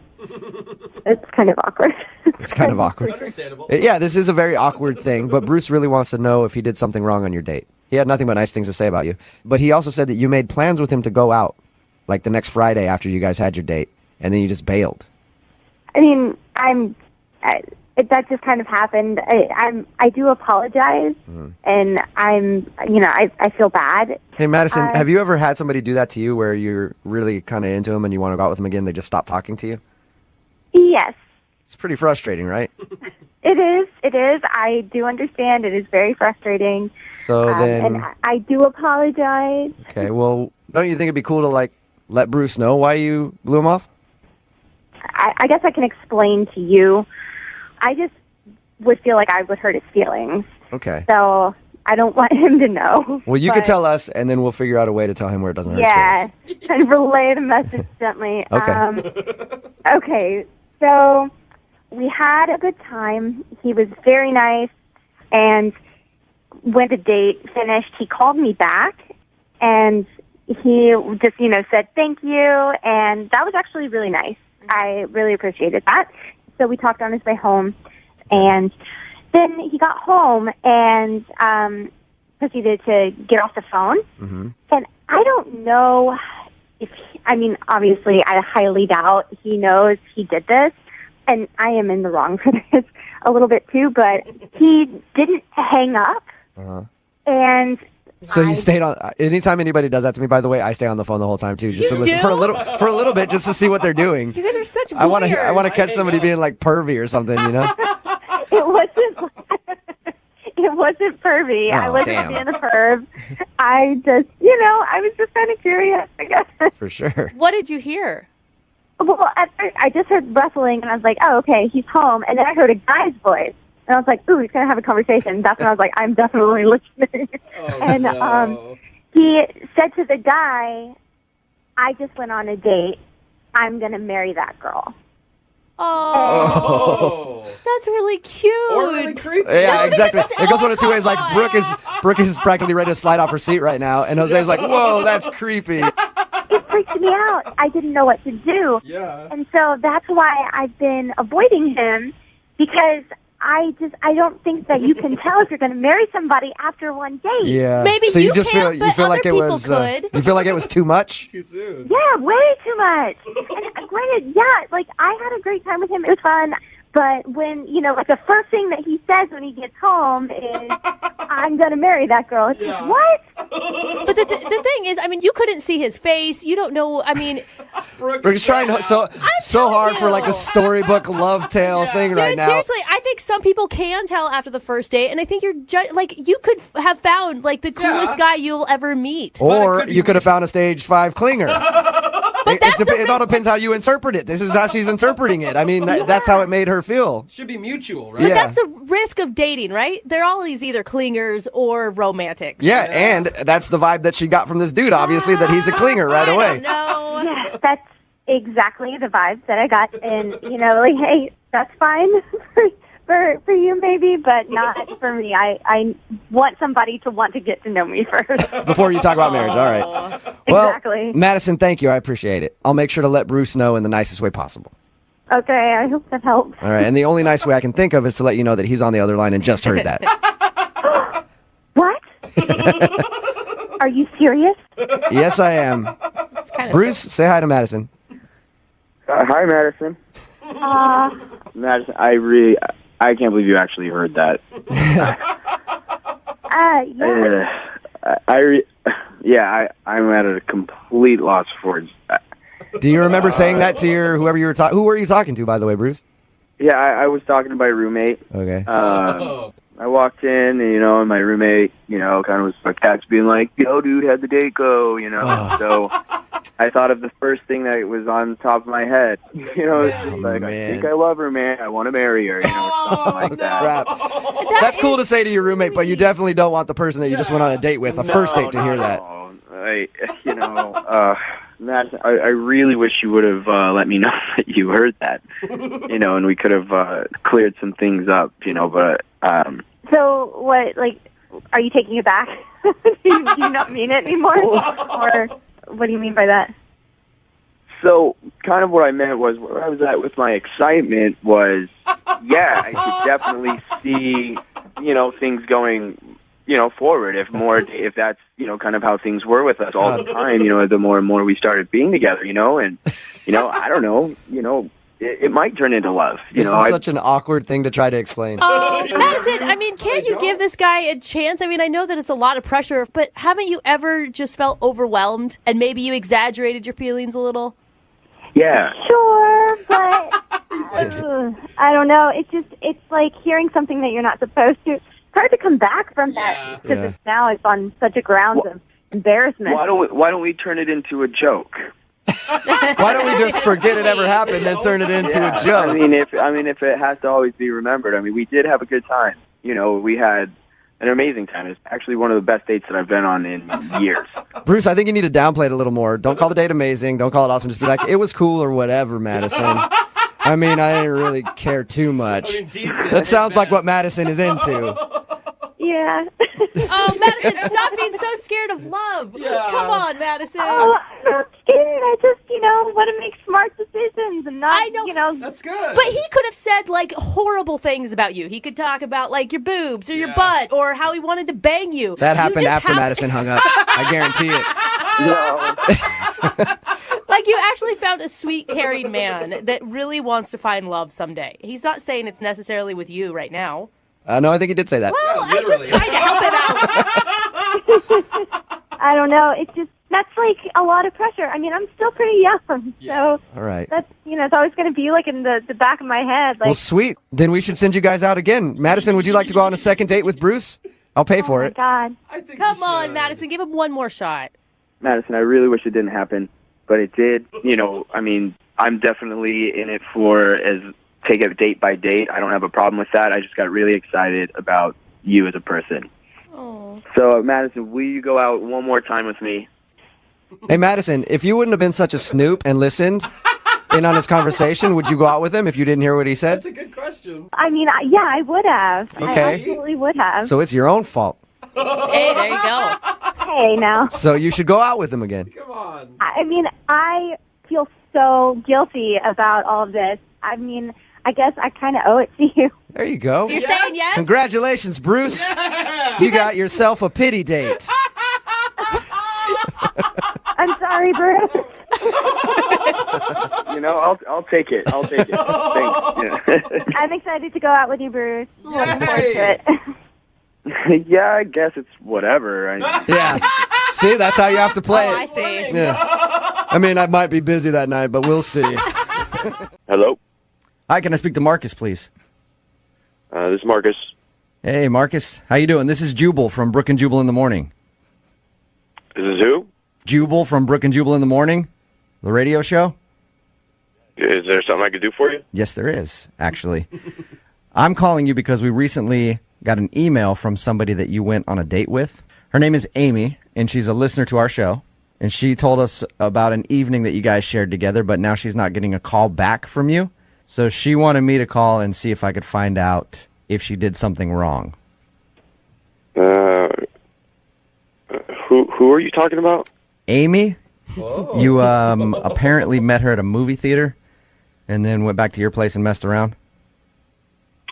It's kind of awkward. It's kind of awkward. Understandable. Yeah, this is a very awkward thing, but Bruce really wants to know if he did something wrong on your date. He had nothing but nice things to say about you. But he also said that you made plans with him to go out, like the next Friday after you guys had your date, and then you just bailed. I mean, that just kind of happened. I do apologize, and I feel bad. Hey, Madison, have you ever had somebody do that to you where you're really kind of into him and you want to go out with him again, they just stop talking to you? Yes, It's pretty frustrating, right? it is. It is. I do understand. It is very frustrating. So then... and I do apologize. Okay, well, don't you think it'd be cool to, like, let Bruce know why you blew him off? I guess I can explain to you. I just would feel like I would hurt his feelings. Okay. So I don't want him to know. Well, you could tell us, and then we'll figure out a way to tell him where it doesn't hurt his feelings. Yeah, and relay the message gently. Okay. Okay, so we had a good time. He was very nice, and when the date finished, he called me back, and he just, said thank you, and that was actually really nice. I really appreciated that. So we talked on his way home, and then he got home and proceeded to get off the phone. Mm-hmm. And I don't know if, obviously, I highly doubt he knows he did this, and I am in the wrong for this a little bit too, but he didn't hang up, and... So you stayed on. Anytime anybody does that to me, by the way, I stay on the phone the whole time too, just to listen for a little bit, just to see what they're doing. You guys are such voyeurs. I want to catch somebody being like pervy or something, you know. It wasn't pervy. I wasn't being a perv. I just, I was just kind of curious, I guess. For sure. What did you hear? Well, at first, I just heard rustling, and I was like, oh, okay, he's home. And then I heard a guy's voice. And I was like, ooh, he's going to have a conversation. That's when I was like, I'm definitely listening. He said to the guy, I just went on a date. I'm going to marry that girl. Oh, that's really cute. Or really creepy. Yeah, exactly. It goes one of two ways. Like Brooke is practically ready to slide off her seat right now, and Jose's like, whoa, that's creepy. It freaked me out. I didn't know what to do. Yeah. And so that's why I've been avoiding him, because I don't think that you can tell if you're going to marry somebody after one date. Yeah. Maybe so you just can't, feel but you feel other like it people was could. you feel like it was too much? Too soon. Yeah, way too much. And granted, yeah, like I had a great time with him. It was fun. But when, like the first thing that he says when he gets home is, I'm going to marry that girl. It's like, what? But the thing is, I mean, you couldn't see his face. You don't know. I mean, We're just trying so hard for like a storybook love tale thing right now. Seriously, I think some people can tell after the first date, and I think you're you could have found like the coolest guy you'll ever meet. Or you could have found a stage 5 clinger. It all depends how you interpret it. This is how she's interpreting it. I mean, that's how it made her feel. Should be mutual, right? But that's the risk of dating, right? They're always either clingers or romantics. Yeah, and that's the vibe that she got from this dude, obviously, that he's a clinger right away. No. Yes, that's exactly the vibes that I got. And, like, hey, that's fine for you maybe, but not for me. I want somebody to want to get to know me first. Before you talk about marriage, all right. Well, Exactly. Madison, thank you. I appreciate it. I'll make sure to let Bruce know in the nicest way possible. Okay, I hope that helps. All right, and the only nice way I can think of is to let you know that he's on the other line and just heard that. What? Are you serious? Yes, I am. Bruce, say hi to Madison. Hi, Madison. Madison, I can't believe you actually heard that. Yeah. I'm at a complete loss for words. Do you remember saying that to whoever you were talking? Who were you talking to, by the way, Bruce? Yeah, I was talking to my roommate. Okay. I walked in, and my roommate, kind of was sarcastic, being like, "Yo, dude, how'd the date go?" So I thought of the first thing that was on top of my head. It's just like, I think I love her, man. I want to marry her. Something like that. Crap. That's cool to say to your roommate, but you definitely don't want the person that you just went on a date with, first date, to hear that. Madison, I really wish you would have let me know that you heard that, and we could have cleared some things up, but. So what, are you taking it back? do you not mean it anymore? Or what do you mean by that? So kind of what I meant was where I was at with my excitement was, I could definitely see, things going, forward if that's, kind of how things were with us all the time, the more and more we started being together, and, I don't know, it might turn into love. This is such an awkward thing to try to explain. Madison, I mean, can't you give this guy a chance? I mean, I know that it's a lot of pressure, but haven't you ever just felt overwhelmed and maybe you exaggerated your feelings a little? Yeah. Sure, but I don't know. It's like hearing something that you're not supposed to. It's hard to come back from that because now it's on such a ground of embarrassment. Why don't we turn it into a joke? Why don't we just forget it ever happened and turn it into a joke? I mean, if it has to always be remembered, we did have a good time. We had an amazing time. It's actually one of the best dates that I've been on in years. Bruce, I think you need to downplay it a little more. Don't call the date amazing. Don't call it awesome. Just be like, it was cool or whatever, Madison. I didn't really care too much. That sounds like what Madison is into. Yeah. Oh, Madison, stop being so scared of love. Yeah. Come on, Madison. Oh, I'm not scared. I just, want to make smart decisions and not, I know. That's good. But he could have said, horrible things about you. He could talk about, your boobs or your butt or how he wanted to bang you. That happened after Madison hung up. I guarantee it. You actually found a sweet, caring man that really wants to find love someday. He's not saying it's necessarily with you right now. No, I think he did say that. Well, I'm just trying to help him out. I don't know. That's a lot of pressure. I'm still pretty young, so all right. That's it's always going to be in the back of my head. Well, sweet. Then we should send you guys out again. Madison, would you like to go on a second date with Bruce? I'll pay for it. Oh my God! Come on, Madison, give him one more shot. Madison, I really wish it didn't happen, but it did. I'm definitely in it for take it date by date. I don't have a problem with that. I just got really excited about you as a person. Oh. So, Madison, will you go out one more time with me? Hey, Madison, if you wouldn't have been such a snoop and listened in on his conversation, would you go out with him if you didn't hear what he said? That's a good question. I would have. Okay. I absolutely would have. So it's your own fault. Hey, there you go. Hey, now. So you should go out with him again. Come on. I feel so guilty about all of this. I guess I kind of owe it to you. There you go. You're saying yes? Congratulations, Bruce. You got yourself a pity date. I'm sorry, Bruce. I'll take it. I'll take it. Thanks. Yeah. I'm excited to go out with you, Bruce. Looking forward to it. Yeah, I guess it's whatever. Yeah. See, that's how you have to play it. I see. Yeah. I mean, I might be busy that night, but we'll see. Hello? Hi, can I speak to Marcus, please? This is Marcus. Hey, Marcus. How you doing? This is Jubal from Brooke and Jubal in the Morning. This is who? Jubal from Brooke and Jubal in the Morning, the radio show. Is there something I could do for you? Yes, there is, actually. I'm calling you because we recently got an email from somebody that you went on a date with. Her name is Amy, and she's a listener to our show. And she told us about an evening that you guys shared together, but now she's not getting a call back from you. So she wanted me to call and see if I could find out if she did something wrong. Who are you talking about? Amy? Whoa. You apparently met her at a movie theater and then went back to your place and messed around?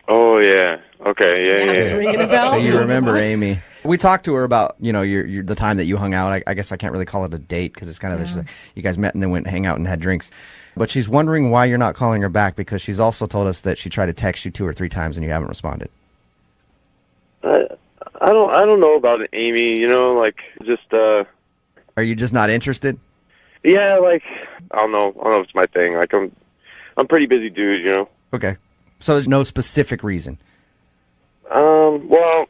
Oh, yeah. Okay, yeah. It's ringing a bell. So you remember Amy. We talked to her about, your the time that you hung out. I guess I can't really call it a date because it's kind of just you guys met and then went hang out and had drinks. But she's wondering why you're not calling her back because she's also told us that she tried to text you 2 or 3 times and you haven't responded. I don't know about Amy, just Are you just not interested? yeah, I don't know if it's my thing. I'm a pretty busy dude, Okay. So there's no specific reason. Well,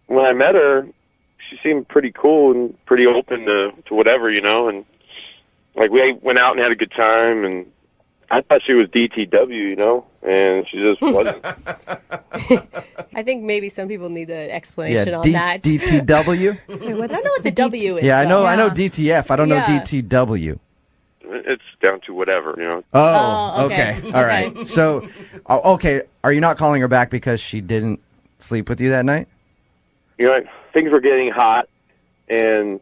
when I met her, she seemed pretty cool and pretty open to whatever, and we went out and had a good time, and I thought she was DTW, and she just wasn't. I think maybe some people need an explanation on that. DTW? I don't know what the W is. Yeah, I though. know DTF. I don't know Yeah. DTW. It's down to whatever, Oh, okay. okay. All right. So, okay, are you not calling her back because she didn't sleep with you that night? Things were getting hot, and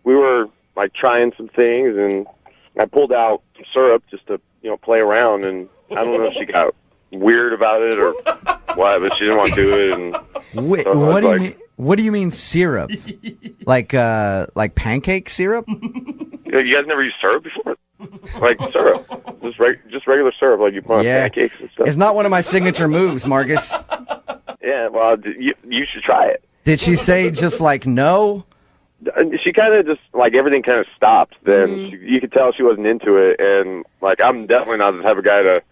we were trying some things, and I pulled out some syrup just to play around, and I don't know if she got weird about it or what, but she didn't want to do it. And Wait, so what do you mean? What do you mean syrup? like pancake syrup? You guys never used syrup before? Syrup, just regular syrup, like you put on pancakes and stuff. It's not one of my signature moves, Marcus. Yeah, well, you should try it. Did she say just no? She kind of just everything kind of stopped. Then you could tell she wasn't into it, and I'm definitely not the type of guy to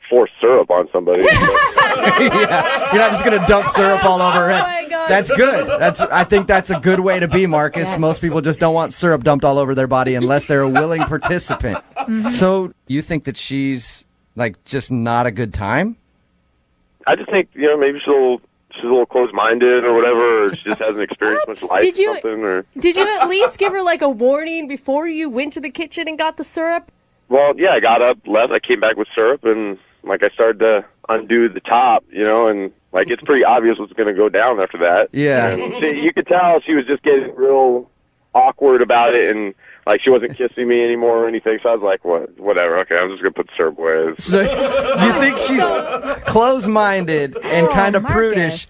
force syrup on somebody. Yeah, you're not just gonna dump syrup all over her head. my God. That's good. I think that's a good way to be, Marcus. Yes. Most people just don't want syrup dumped all over their body unless they're a willing participant. So you think that she's just not a good time? I just think maybe she's a little closed-minded or whatever, or she just hasn't experienced much life Did you- or something. Or Did you at least give her a warning before you went to the kitchen and got the syrup? well, yeah, I got up, left, I came back with syrup, and I started to undo the top, and it's pretty obvious what's going to go down after that. Yeah. And you could tell she was just getting real awkward about it, and she wasn't kissing me anymore or anything. So I was like, whatever. Okay, I'm just gonna put the syrup away. So you think she's close-minded and kind of prudish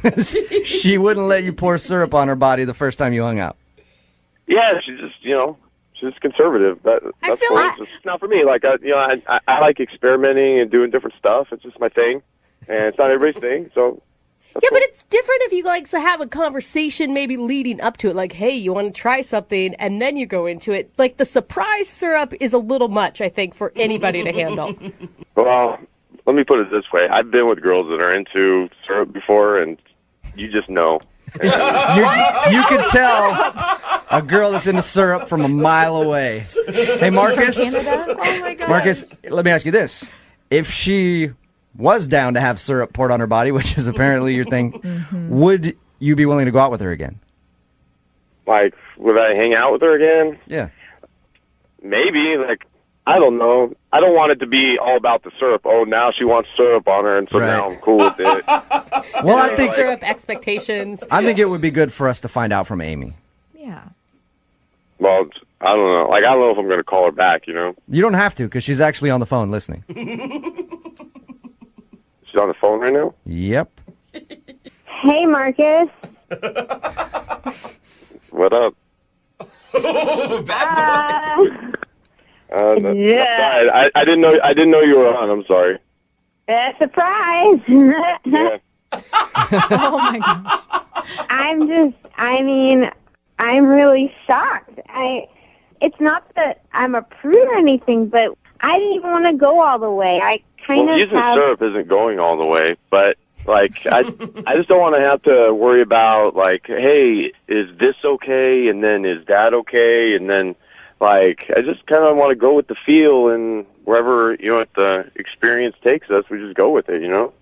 because she wouldn't let you pour syrup on her body the first time you hung out? Yeah, she's just she's conservative. That's feel why it's not for me. I like experimenting and doing different stuff. It's just my thing, and it's not everybody's thing. So. Yeah, but it's different if you to have a conversation maybe leading up to it, hey, you want to try something, and then you go into it. The surprise syrup is a little much, I think, for anybody to handle. Well, let me put it this way. I've been with girls that are into syrup before, and you just know. You could tell a girl that's into syrup from a mile away. Hey, Marcus. Oh my God. Marcus, let me ask you this. If she was down to have syrup poured on her body, which is apparently your thing, would you be willing to go out with her again? Would I hang out with her again? Yeah. Maybe. I don't know. I don't want it to be all about the syrup. Oh, now she wants syrup on her, and so now I'm cool with it. Well, I think syrup expectations. it would be good for us to find out from Amy. Yeah. Well, I don't know. Like, I don't know if I'm going to call her back, you know? You don't have to, because she's actually on the phone listening. She's on the phone right now? Yep. Hey, Marcus. What up? Yeah. I didn't know you were on. I'm sorry. Surprise. Yeah. Oh my gosh. I'm really shocked. It's not that I'm a prude or anything, but I didn't even want to go all the way. I kind Well, of using have... syrup isn't going all the way, but like I just don't want to have to worry about like, hey, is this okay? And then is that okay? And then like I just kind of want to go with the feel, and wherever the experience takes us, we just go with it, you know?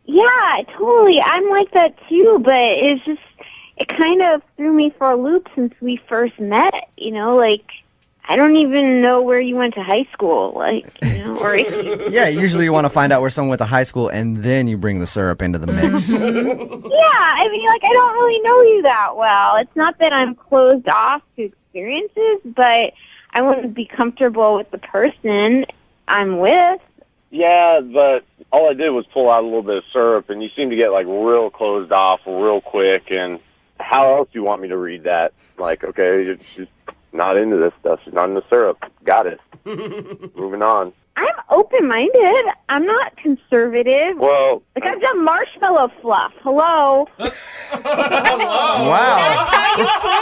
Yeah, totally. I'm like that too, but it kind of threw me for a loop since we first met, like, I don't even know where you went to high school, like, or if you... Yeah, usually you want to find out where someone went to high school, and then you bring the syrup into the mix. Yeah, I don't really know you that well. It's not that I'm closed off to experiences, but I want to be comfortable with the person I'm with. Yeah, but all I did was pull out a little bit of syrup, and you seem to get like real closed off real quick. And how else do you want me to read that? Like, okay, she's not into this stuff. She's not into syrup. Got it. Moving on. I'm open-minded. I'm not conservative. Well, I've done marshmallow fluff. Hello. Wow.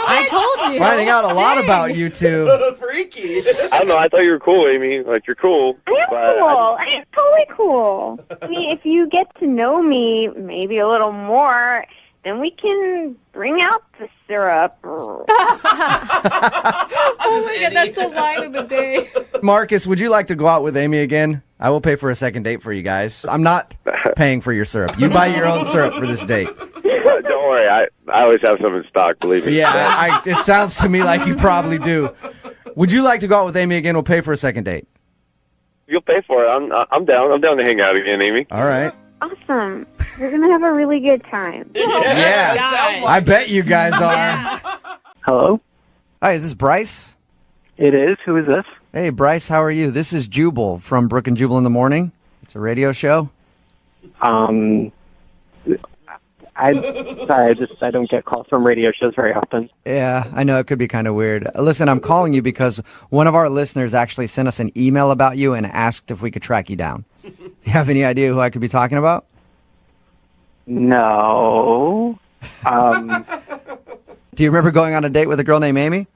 I told you. Finding out a lot about you two. Freaky. I don't know. I thought you were cool, Amy. Like, you're cool. I am cool. I am totally cool. I mean, if you get to know me maybe a little more, then we can bring out the syrup. Oh my God, that's the line of the day. Marcus, would you like to go out with Amy again? I will pay for a second date for you guys. I'm not paying for your syrup. You buy your own syrup for this date. Don't worry. I always have some in stock, believe me. Yeah, it sounds to me like you probably do. Would you like to go out with Amy again? We'll pay for a second date. You'll pay for it. I'm down. I'm down to hang out again, Amy. All right. Awesome. We're going to have a really good time. Yeah. I bet you guys are. Hello? Hi, is this Bryce? It is. Who is this? Hey, Bryce, how are you? This is Jubal from Brooke and Jubal in the Morning. It's a radio show. I don't get calls from radio shows very often. Yeah, I know it could be kind of weird. Listen, I'm calling you because one of our listeners actually sent us an email about you and asked if we could track you down. You have any idea who I could be talking about? No. Do you remember going on a date with a girl named Amy?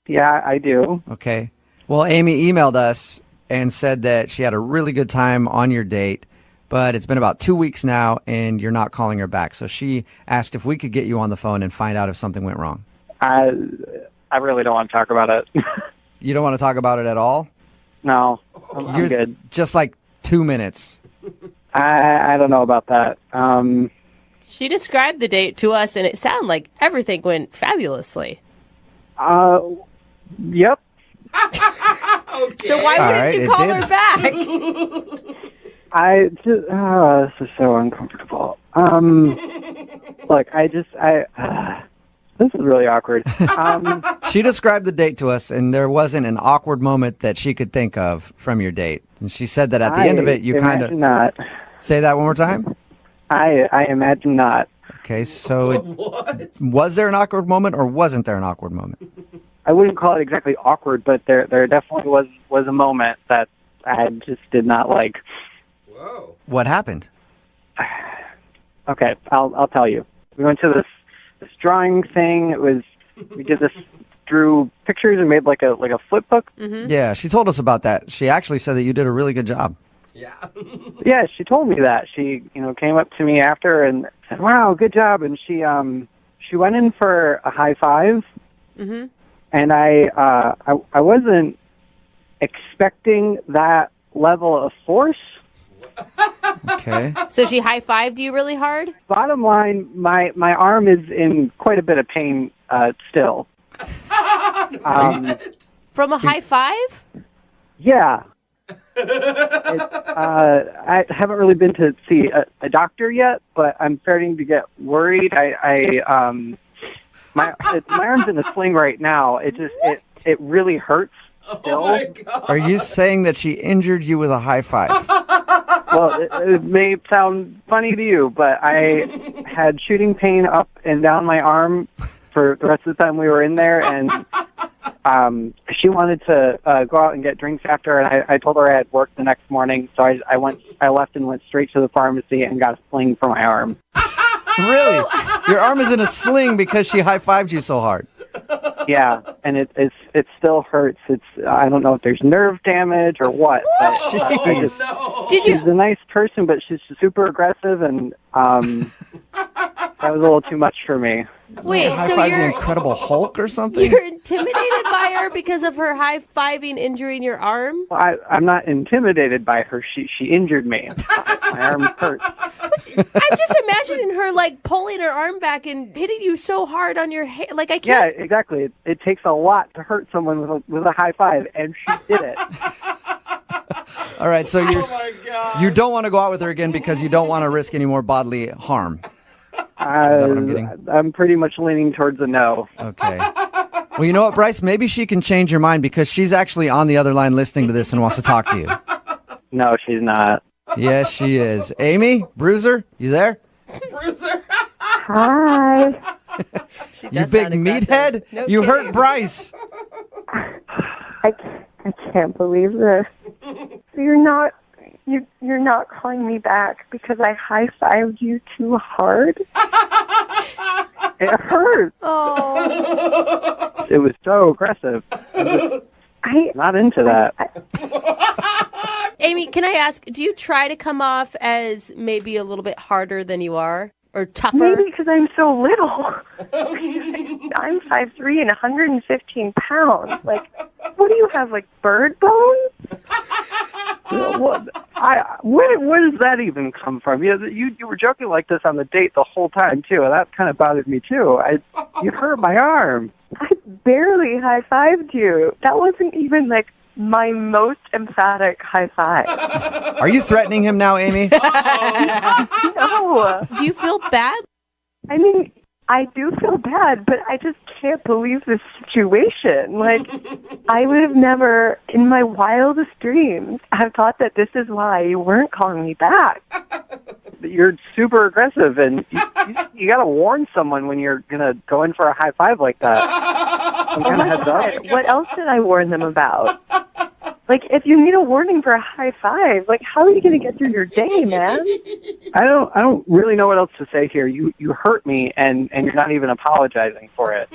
Yeah, I do. Okay. Well, Amy emailed us and said that she had a really good time on your date, but it's been about 2 weeks now and you're not calling her back. So she asked if we could get you on the phone and find out if something went wrong. I really don't want to talk about it. You don't want to talk about it at all? No, I'm good. Just like 2 minutes. I don't know about that. She described the date to us, and it sounded like everything went fabulously. Yep. So why wouldn't you call her back? This is so uncomfortable. Look, this is really awkward. She described the date to us, and there wasn't an awkward moment that she could think of from your date. And she said that at the end of it, you kind of... not. Say that one more time? I imagine not. Okay, so was there an awkward moment, or wasn't there an awkward moment? I wouldn't call it exactly awkward, but there definitely was a moment that I just did not like. Whoa. What happened? Okay, I'll tell you. We went to this drawing thing. We did this, drew pictures and made like a flip book. Mm-hmm. Yeah, she told us about that. She actually said that you did a really good job. Yeah. Yeah, she told me that. She came up to me after and said, "Wow, good job." And she went in for a high five. Mm-hmm. And I wasn't expecting that level of force. Okay. So she high-fived you really hard? Bottom line, my arm is in quite a bit of pain still. From a high five? Yeah. I haven't really been to see a doctor yet, but I'm starting to get worried. My arm's in a sling right now. It really hurts. Still. Oh my God. Are you saying that she injured you with a high five? Well, it may sound funny to you, but I had shooting pain up and down my arm for the rest of the time we were in there, and she wanted to go out and get drinks after, and I told her I had work the next morning, so I left and went straight to the pharmacy and got a sling for my arm. Really? Your arm is in a sling because she high-fived you so hard. Yeah, and it still hurts. I don't know if there's nerve damage or what. But she's a nice person, but she's super aggressive, and that was a little too much for me. Wait, so high-five the you're Incredible Hulk or something? you're intimidated by her because of her high-fiving injuring your arm? I'm not intimidated by her. She injured me. My arm hurt. I'm just imagining her like pulling her arm back and hitting you so hard on your head. Like I Yeah, can't. exactly. It takes a lot to hurt someone with a high five, and she did it. All right, so you don't want to go out with her again because you don't want to risk any more bodily harm. Is that what I'm getting? I'm pretty much leaning towards a no. Okay. Well, you know what, Bryce? Maybe she can change your mind because she's actually on the other line listening to this and wants to talk to you. No, she's not. Yes, she is. Amy, Bruiser, you there? Bruiser. Hi. You big meathead? No you kidding. hurt Bryce. I can't believe this. So you're not calling me back because I high-fived you too hard? It hurt. Oh. It was so aggressive. I'm not into that. Amy, can I ask, do you try to come off as maybe a little bit harder than you are? Or tougher? Maybe because I'm so little. I'm 5'3" and 115 pounds. Like, what do you have, like bird bones? Where does that even come from? You were joking like this on the date the whole time, too, and that kind of bothered me, too. You hurt my arm. I barely high-fived you. That wasn't even, like, my most emphatic high five. Are you threatening him now, Amy? No. Do you feel bad? I mean, I do feel bad, but I just can't believe this situation. Like, I would have never, in my wildest dreams, have thought that this is why you weren't calling me back. You're super aggressive, and you got to warn someone when you're going to go in for a high five like that. Some kind of heads up. What else did I warn them about? Like, if you need a warning for a high five, like, how are you going to get through your day, man? I don't really know what else to say here. You hurt me, and you're not even apologizing for it.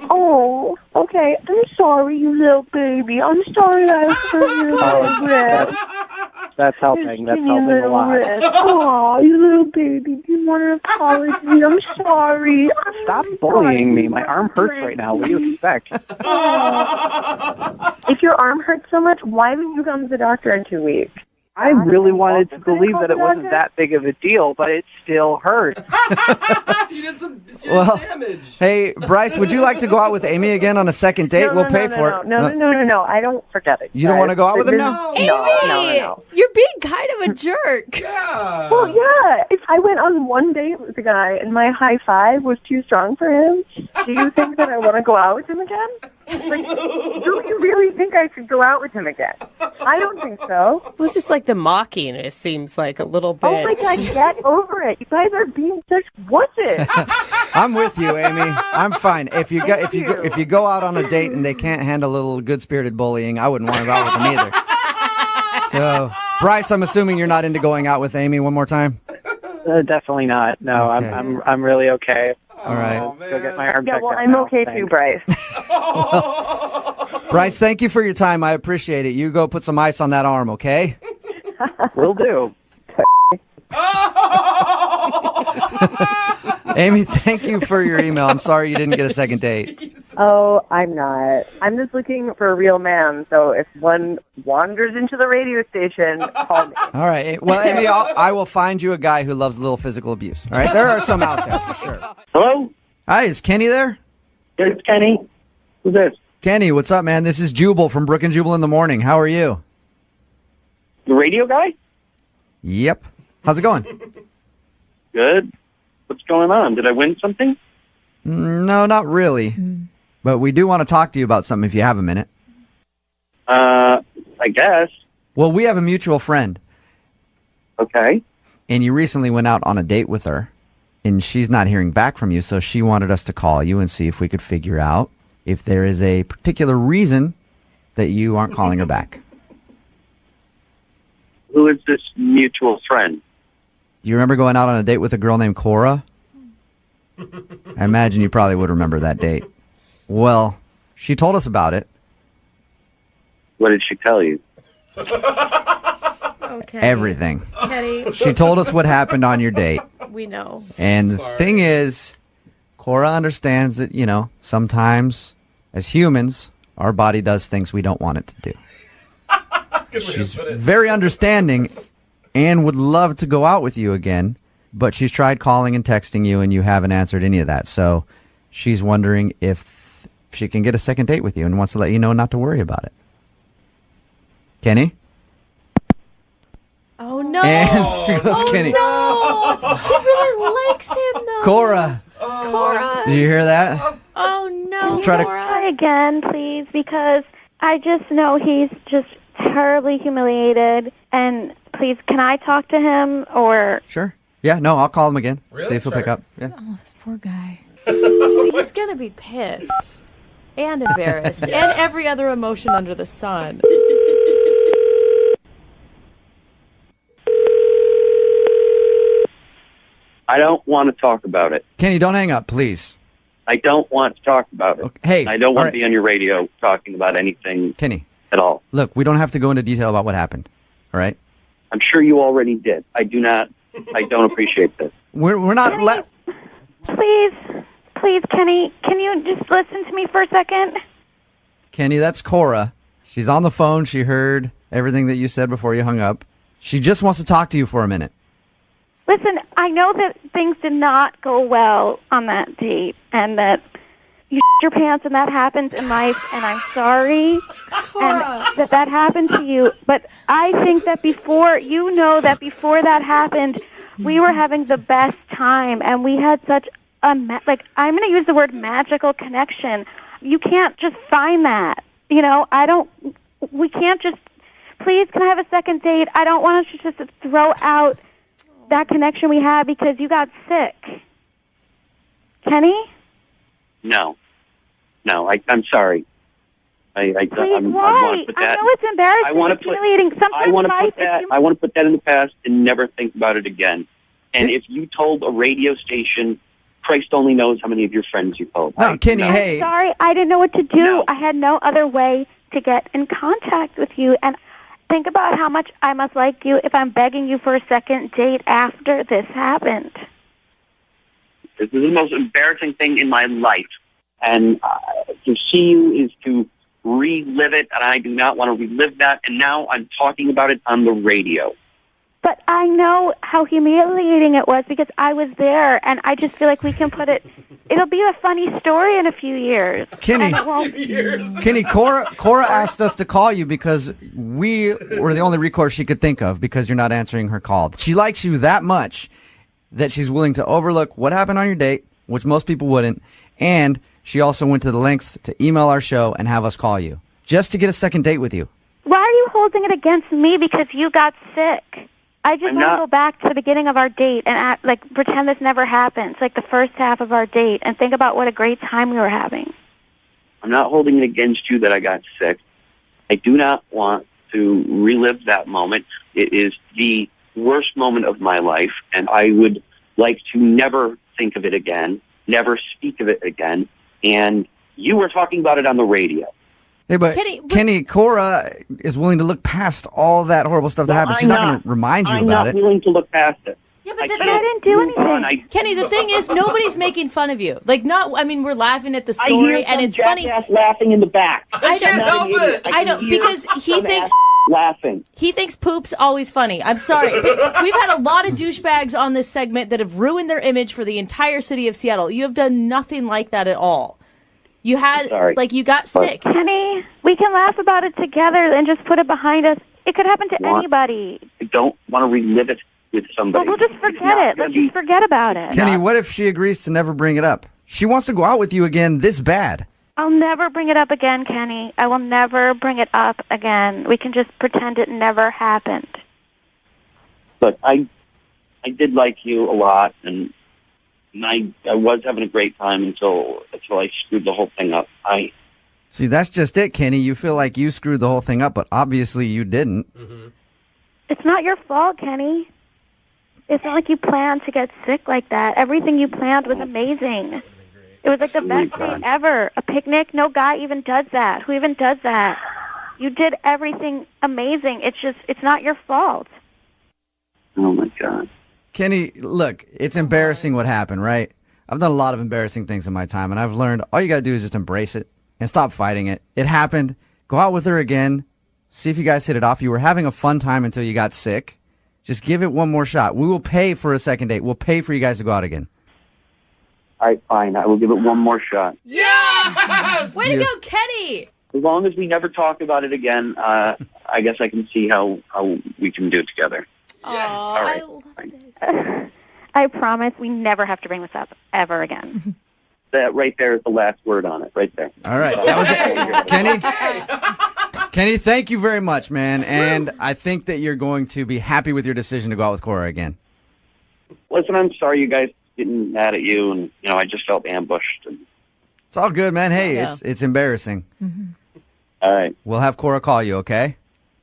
Oh, okay. I'm sorry, you little baby. I'm sorry I hurt your little wrist. That's helping. That's helping a lot. Oh, you little baby. Do you want an apology? I'm sorry. Stop bullying me. My arm hurts right now. What do you expect? If your arm hurts so much, why didn't you come to the doctor in 2 weeks? I really wanted to believe that it wasn't that big of a deal, but it still hurt. You did some serious damage. Hey, Bryce, would you like to go out with Amy again on a second date? We'll pay for it. No. I don't forget it. You don't want to go out with him now? No. You're being kind of a jerk. Yeah. Well, yeah. If I went on one date with a guy and my high five was too strong for him, do you think that I want to go out with him again? Like, do you really think I should go out with him again? I don't think so. It was just like the mocking, it seems like a little bit. Oh my God, get over it. You guys are being such wusses. I'm with you, Amy. I'm fine. If you go out on a date and they can't handle a little good-spirited bullying, I wouldn't want to go out with them either. So, Bryce, I'm assuming you're not into going out with Amy one more time? Definitely not. No, Okay. I'm really okay. All right. Go get my arm checked out I'm now. okay Thanks. too, Bryce. Bryce, thank you for your time. I appreciate it. You go put some ice on that arm, okay? Will do. Amy, thank you for your email. I'm sorry you didn't get a second date. Oh, I'm not. I'm just looking for a real man, so if one wanders into the radio station, call me. All right. Well, Amy, I will find you a guy who loves a little physical abuse. All right? There are some out there for sure. Hello? Hi, is Kenny there? It's Kenny. Who's this? Kenny, what's up, man? This is Jubal from Brooke and Jubal in the Morning. How are you? The radio guy? Yep. How's it going? Good. What's going on? Did I win something? No, not really. But we do want to talk to you about something if you have a minute. I guess. Well, we have a mutual friend. Okay. And you recently went out on a date with her, and she's not hearing back from you, so she wanted us to call you and see if we could figure out if there is a particular reason that you aren't calling her back. Who is this mutual friend? Do you remember going out on a date with a girl named Cora? I imagine you probably would remember that date. Well, she told us about it. What did she tell you? Okay. Everything. Kenny. She told us what happened on your date. We know. And the thing is, Cora understands that, sometimes as humans, our body does things we don't want it to do. She's very understanding and would love to go out with you again, but she's tried calling and texting you and you haven't answered any of that. So she's wondering if she can get a second date with you and wants to let you know not to worry about it. Kenny? Oh, no. And there goes Kenny. No. She really likes him, though. Cora. Cora. Did you hear that? Oh, no. Try to- Try again, please, because I just know he's just terribly humiliated. And please, can I talk to him or? Sure. Yeah, no, I'll call him again. Really? See if he'll pick Sure. up. Yeah. Oh, this poor guy. Dude, he's going to be pissed and embarrassed and every other emotion under the sun. I don't want to talk about it. Kenny, don't hang up, please. I don't want to talk about it. Okay. Hey, I don't want all to be on your radio talking about anything Kenny, at all. look, we don't have to go into detail about what happened, all right? I'm sure you already did. I don't appreciate this. We're not... Please, Kenny, can you just listen to me for a second? Kenny, that's Cora. She's on the phone. She heard everything that you said before you hung up. She just wants to talk to you for a minute. Listen, I know that things did not go well on that date and that you your pants and that happens in life, and I'm sorry and that happened to you. But I think that before that happened, we were having the best time, and we had such a, I'm going to use the word magical connection. You can't just find that. We can't just, please, can I have a second date? I don't want us to just throw out that connection we had because you got sick. Kenny? No, I'm sorry. Please, I why? want to put that, I know it's embarrassing. I want it's to put, humiliating. Sometimes I want to life put that. is I want to put that in the past and never think about it again. And if you told a radio station, Christ only knows how many of your friends you told. No, Kenny, I'm hey. sorry, I didn't know what to do. No. I had no other way to get in contact with you. And think about how much I must like you if I'm begging you for a second date after this happened. This is the most embarrassing thing in my life. And to see you is to relive it, and I do not want to relive that. And now I'm talking about it on the radio. But I know how humiliating it was because I was there, and I just feel like we can put it. It'll be a funny story in a few years. Kenny, And it won't- Kenny, Cora asked us to call you because we were the only recourse she could think of because you're not answering her call. She likes you that much that she's willing to overlook what happened on your date, which most people wouldn't, and she also went to the lengths to email our show and have us call you just to get a second date with you. Why are you holding it against me because you got sick? I just want to go back to the beginning of our date and act, pretend this never happened. It's like the first half of our date, and think about what a great time we were having. I'm not holding it against you that I got sick. I do not want to relive that moment. It is the worst moment of my life, and I would like to never think of it again, never speak of it again. And you were talking about it on the radio. Hey, but Kenny, Cora is willing to look past all that horrible stuff that happened. She's not going to remind you I'm about not it. willing to look past it. Yeah, but I didn't do anything. Kenny, the thing is, nobody's making fun of you. We're laughing at the I hear story, and some it's funny. jackass laughing in the back. I can't help it. I know, because he thinks laughing. He thinks poop's always funny. I'm sorry. But we've had a lot of douchebags on this segment that have ruined their image for the entire city of Seattle. You have done nothing like that at all. You had, you got sick. Kenny, we can laugh about it together and just put it behind us. It could happen to anybody. I don't want to relive it with somebody. But we'll just forget it. Let's just forget about it. Kenny, what if she agrees to never bring it up? She wants to go out with you again this bad. I'll never bring it up again, Kenny. I will never bring it up again. We can just pretend it never happened. But I did like you a lot, and I was having a great time until I screwed the whole thing up. See, that's just it, Kenny. You feel like you screwed the whole thing up, but obviously you didn't. It's not your fault, Kenny. It's not like you planned to get sick like that. Everything you planned was amazing. It was like the best date ever. A picnic, no guy even does that. Who even does that? You did everything amazing. It's not your fault. Oh, my God. Kenny, look, it's embarrassing what happened, right? I've done a lot of embarrassing things in my time, and I've learned all you got to do is just embrace it and stop fighting it. It happened. Go out with her again. See if you guys hit it off. You were having a fun time until you got sick. Just give it one more shot. We will pay for a second date. We'll pay for you guys to go out again. All right, fine. I will give it one more shot. Yes! Way to go, Kenny! As long as we never talk about it again, I guess I can see how we can do it together. Yes. All right. I promise we never have to bring this up ever again. That right there is the last word on it, right there. All right. That was it. Kenny, thank you very much, man. And I think that you're going to be happy with your decision to go out with Cora again. Listen, I'm sorry you guys getting mad at you, and I just felt ambushed. And... It's all good, man. Hey, it's embarrassing. All right. We'll have Cora call you, okay?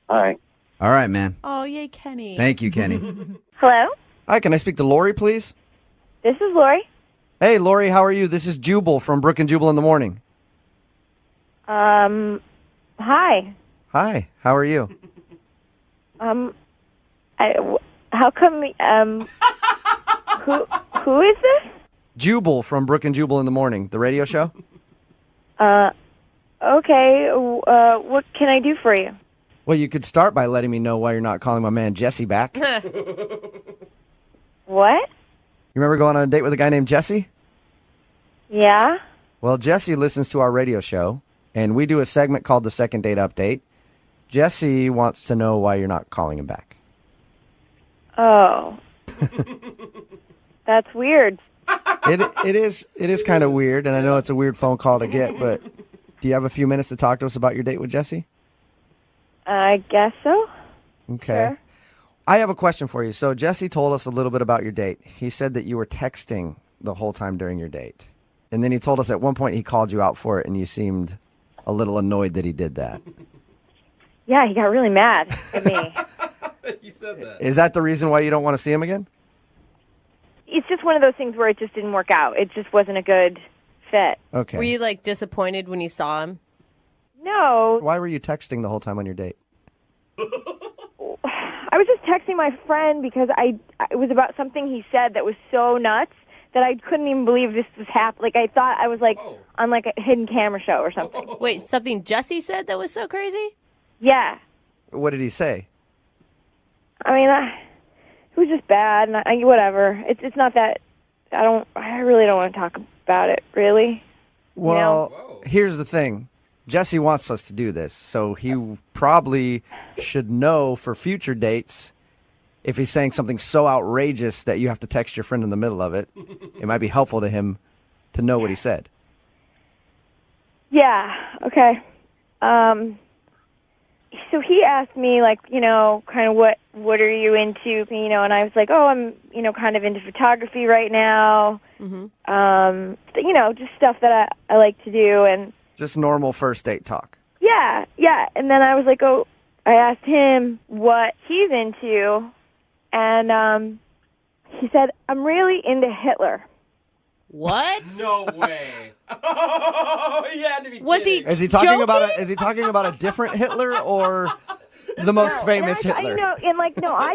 All right. All right, man. Oh, yay, Kenny. Thank you, Kenny. Hello? Hi, can I speak to Lori, please? This is Lori. Hey, Lori, how are you? This is Jubal from Brooke and Jubal in the Morning. Hi. Hi, how are you? How come, who is this? Jubal from Brooke and Jubal in the Morning, the radio show. Okay, what can I do for you? Well, you could start by letting me know why you're not calling my man Jesse back. What? You remember going on a date with a guy named Jesse? Yeah? Well, Jesse listens to our radio show, and we do a segment called the Second Date Update. Jesse wants to know why you're not calling him back. Oh. That's weird. It is kind of weird, and I know it's a weird phone call to get, but do you have a few minutes to talk to us about your date with Jesse? I guess so. Okay. Sure. I have a question for you. So Jesse told us a little bit about your date. He said that you were texting the whole time during your date. And then he told us at one point he called you out for it, and you seemed a little annoyed that he did that. Yeah, he got really mad at me. You said that. Is that the reason why you don't want to see him again? It's just one of those things where it just didn't work out. It just wasn't a good fit. Okay. Were you, disappointed when you saw him? No. Why were you texting the whole time on your date? I was just texting my friend because it was about something he said that was so nuts that I couldn't even believe this was happening. I thought I was on a hidden camera show or something. Wait, something Jesse said that was so crazy? Yeah. What did he say? I mean, it was just bad, and whatever. It's not that I really don't want to talk about it, really. Well, here's the thing. Jesse wants us to do this, so he probably should know for future dates if he's saying something so outrageous that you have to text your friend in the middle of it. It might be helpful to him to know what he said. Yeah, okay. So he asked me, kind of what are you into, and I was like, oh, I'm, kind of into photography right now. Mm-hmm. Just stuff that I like to do, and just normal first date talk. Yeah. And then I was like, I asked him what he's into, and he said, I'm really into Hitler. What? No way. Oh, you had to be Was kidding. Is he talking about a different Hitler or the most famous Hitler? I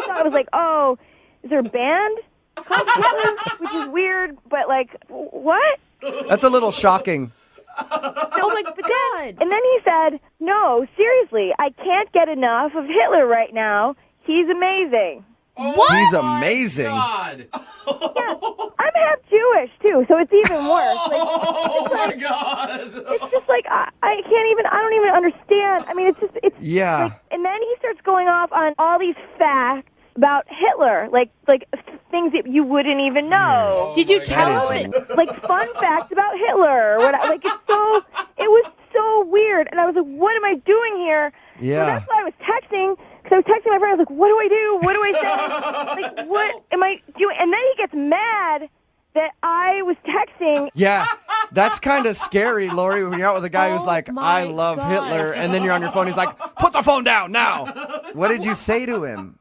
thought it was oh, is there a band called Hitler? Which is weird, but what? That's a little shocking. Oh my God. And then he said, no, seriously, I can't get enough of Hitler right now. He's amazing. What? He's amazing. God. Yeah, I'm half Jewish, too, so it's even worse. Oh, my God. It's just I don't even understand. I mean, it's yeah. and then he starts going off on all these facts about Hitler, like things that you wouldn't even know. Did you tell him? Like fun facts about Hitler. It was so weird, and I was like, "What am I doing here?" Yeah. So that's why I was texting. Because I was texting my friend. I was like, "What do I do? What do I say? Like, what am I doing?" And then he gets mad that I was texting. Yeah, that's kind of scary, Lori, when you're out with a guy who's like, I love gosh. Hitler, and then you're on your phone, he's like, put the phone down now. What did you say to him?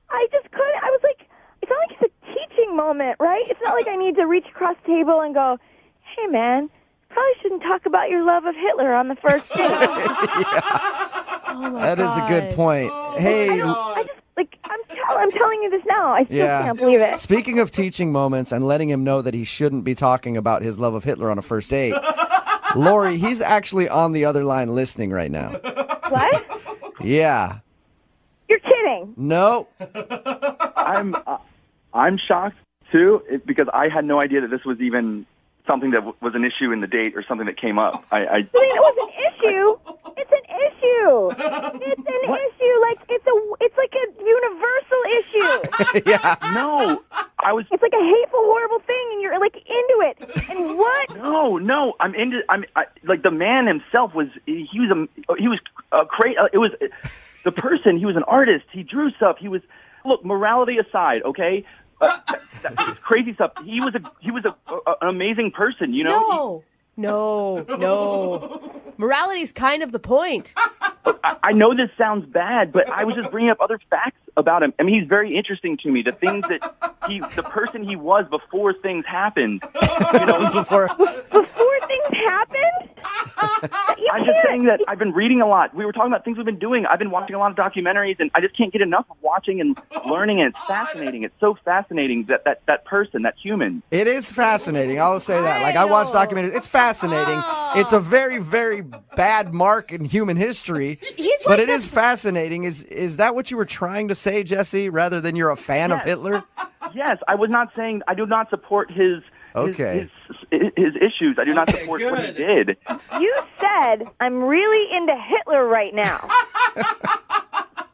I just couldn't. I was like, it's not like it's a teaching moment, right? It's not like I need to reach across the table and go, hey, man, probably shouldn't talk about your love of Hitler on the first date. Oh my That is a good point. Hey, I'm telling you this now. I still can't believe it. Speaking of teaching moments and letting him know that he shouldn't be talking about his love of Hitler on a first date, Lori, he's actually on the other line listening right now. What? Yeah. You're kidding. No. I'm shocked too because I had no idea that this was even something that was an issue in the date or something that came up. I mean, it was an issue. It's an issue. It's an issue. Like it's like a universal issue. Yeah. No, It's like a hateful, horrible thing, and you're like into it. And what? No, like the man himself was. He was crazy. It was the person. He was an artist. He drew stuff. Look, morality aside, okay. That crazy stuff. He was an amazing person, you know. No. Morality's kind of the point. I know this sounds bad, but I was just bringing up other facts about him. I mean, he's very interesting to me. The things that the person he was before things happened. You know, before things happened. I'm just saying that I've been reading a lot. We were talking about things we've been doing. I've been watching a lot of documentaries, and I just can't get enough of watching and learning. And it's fascinating. It's so fascinating that person, that human. It is fascinating. I will say that. Like, I watch documentaries. It's fascinating. It's a very, very bad mark in human history. But it is fascinating. Is that what you were trying to say, Jesse, rather than you're a fan of Hitler? Yes, I was not saying I do not support his issues. I do not support what he did. You said I'm really into Hitler right now.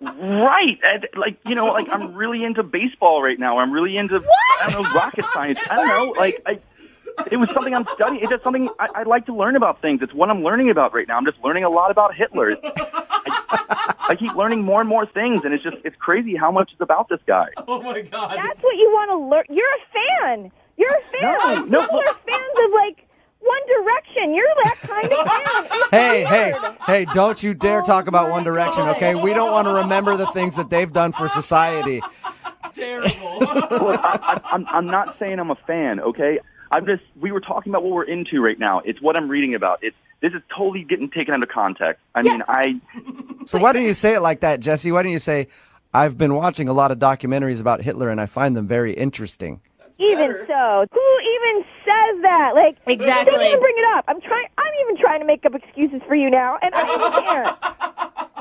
Right. Like, you know, like I'm really into baseball right now. I'm really into, I don't know, rocket science. I don't know. Like, it was something I'm studying. It's just something I like to learn about things. It's what I'm learning about right now. I'm just learning a lot about Hitler. I keep learning more and more things, and it's crazy how much is about this guy. Oh, my God. That's what you want to learn. You're a fan. You're a fan. No, People are fans of, like, One Direction. You're that kind of fan. Hey, don't you dare talk about One Direction, okay? We don't want to remember the things that they've done for society. Terrible. Look, I'm not saying I'm a fan, okay? We were talking about what we're into right now. It's what I'm reading about. This is totally getting taken out of context. So why don't you say it like that, Jesse? Why don't you say, I've been watching a lot of documentaries about Hitler and I find them very interesting. Even so, who even says that? Like, exactly. Don't even bring it up. I'm even trying to make up excuses for you now, and I can't.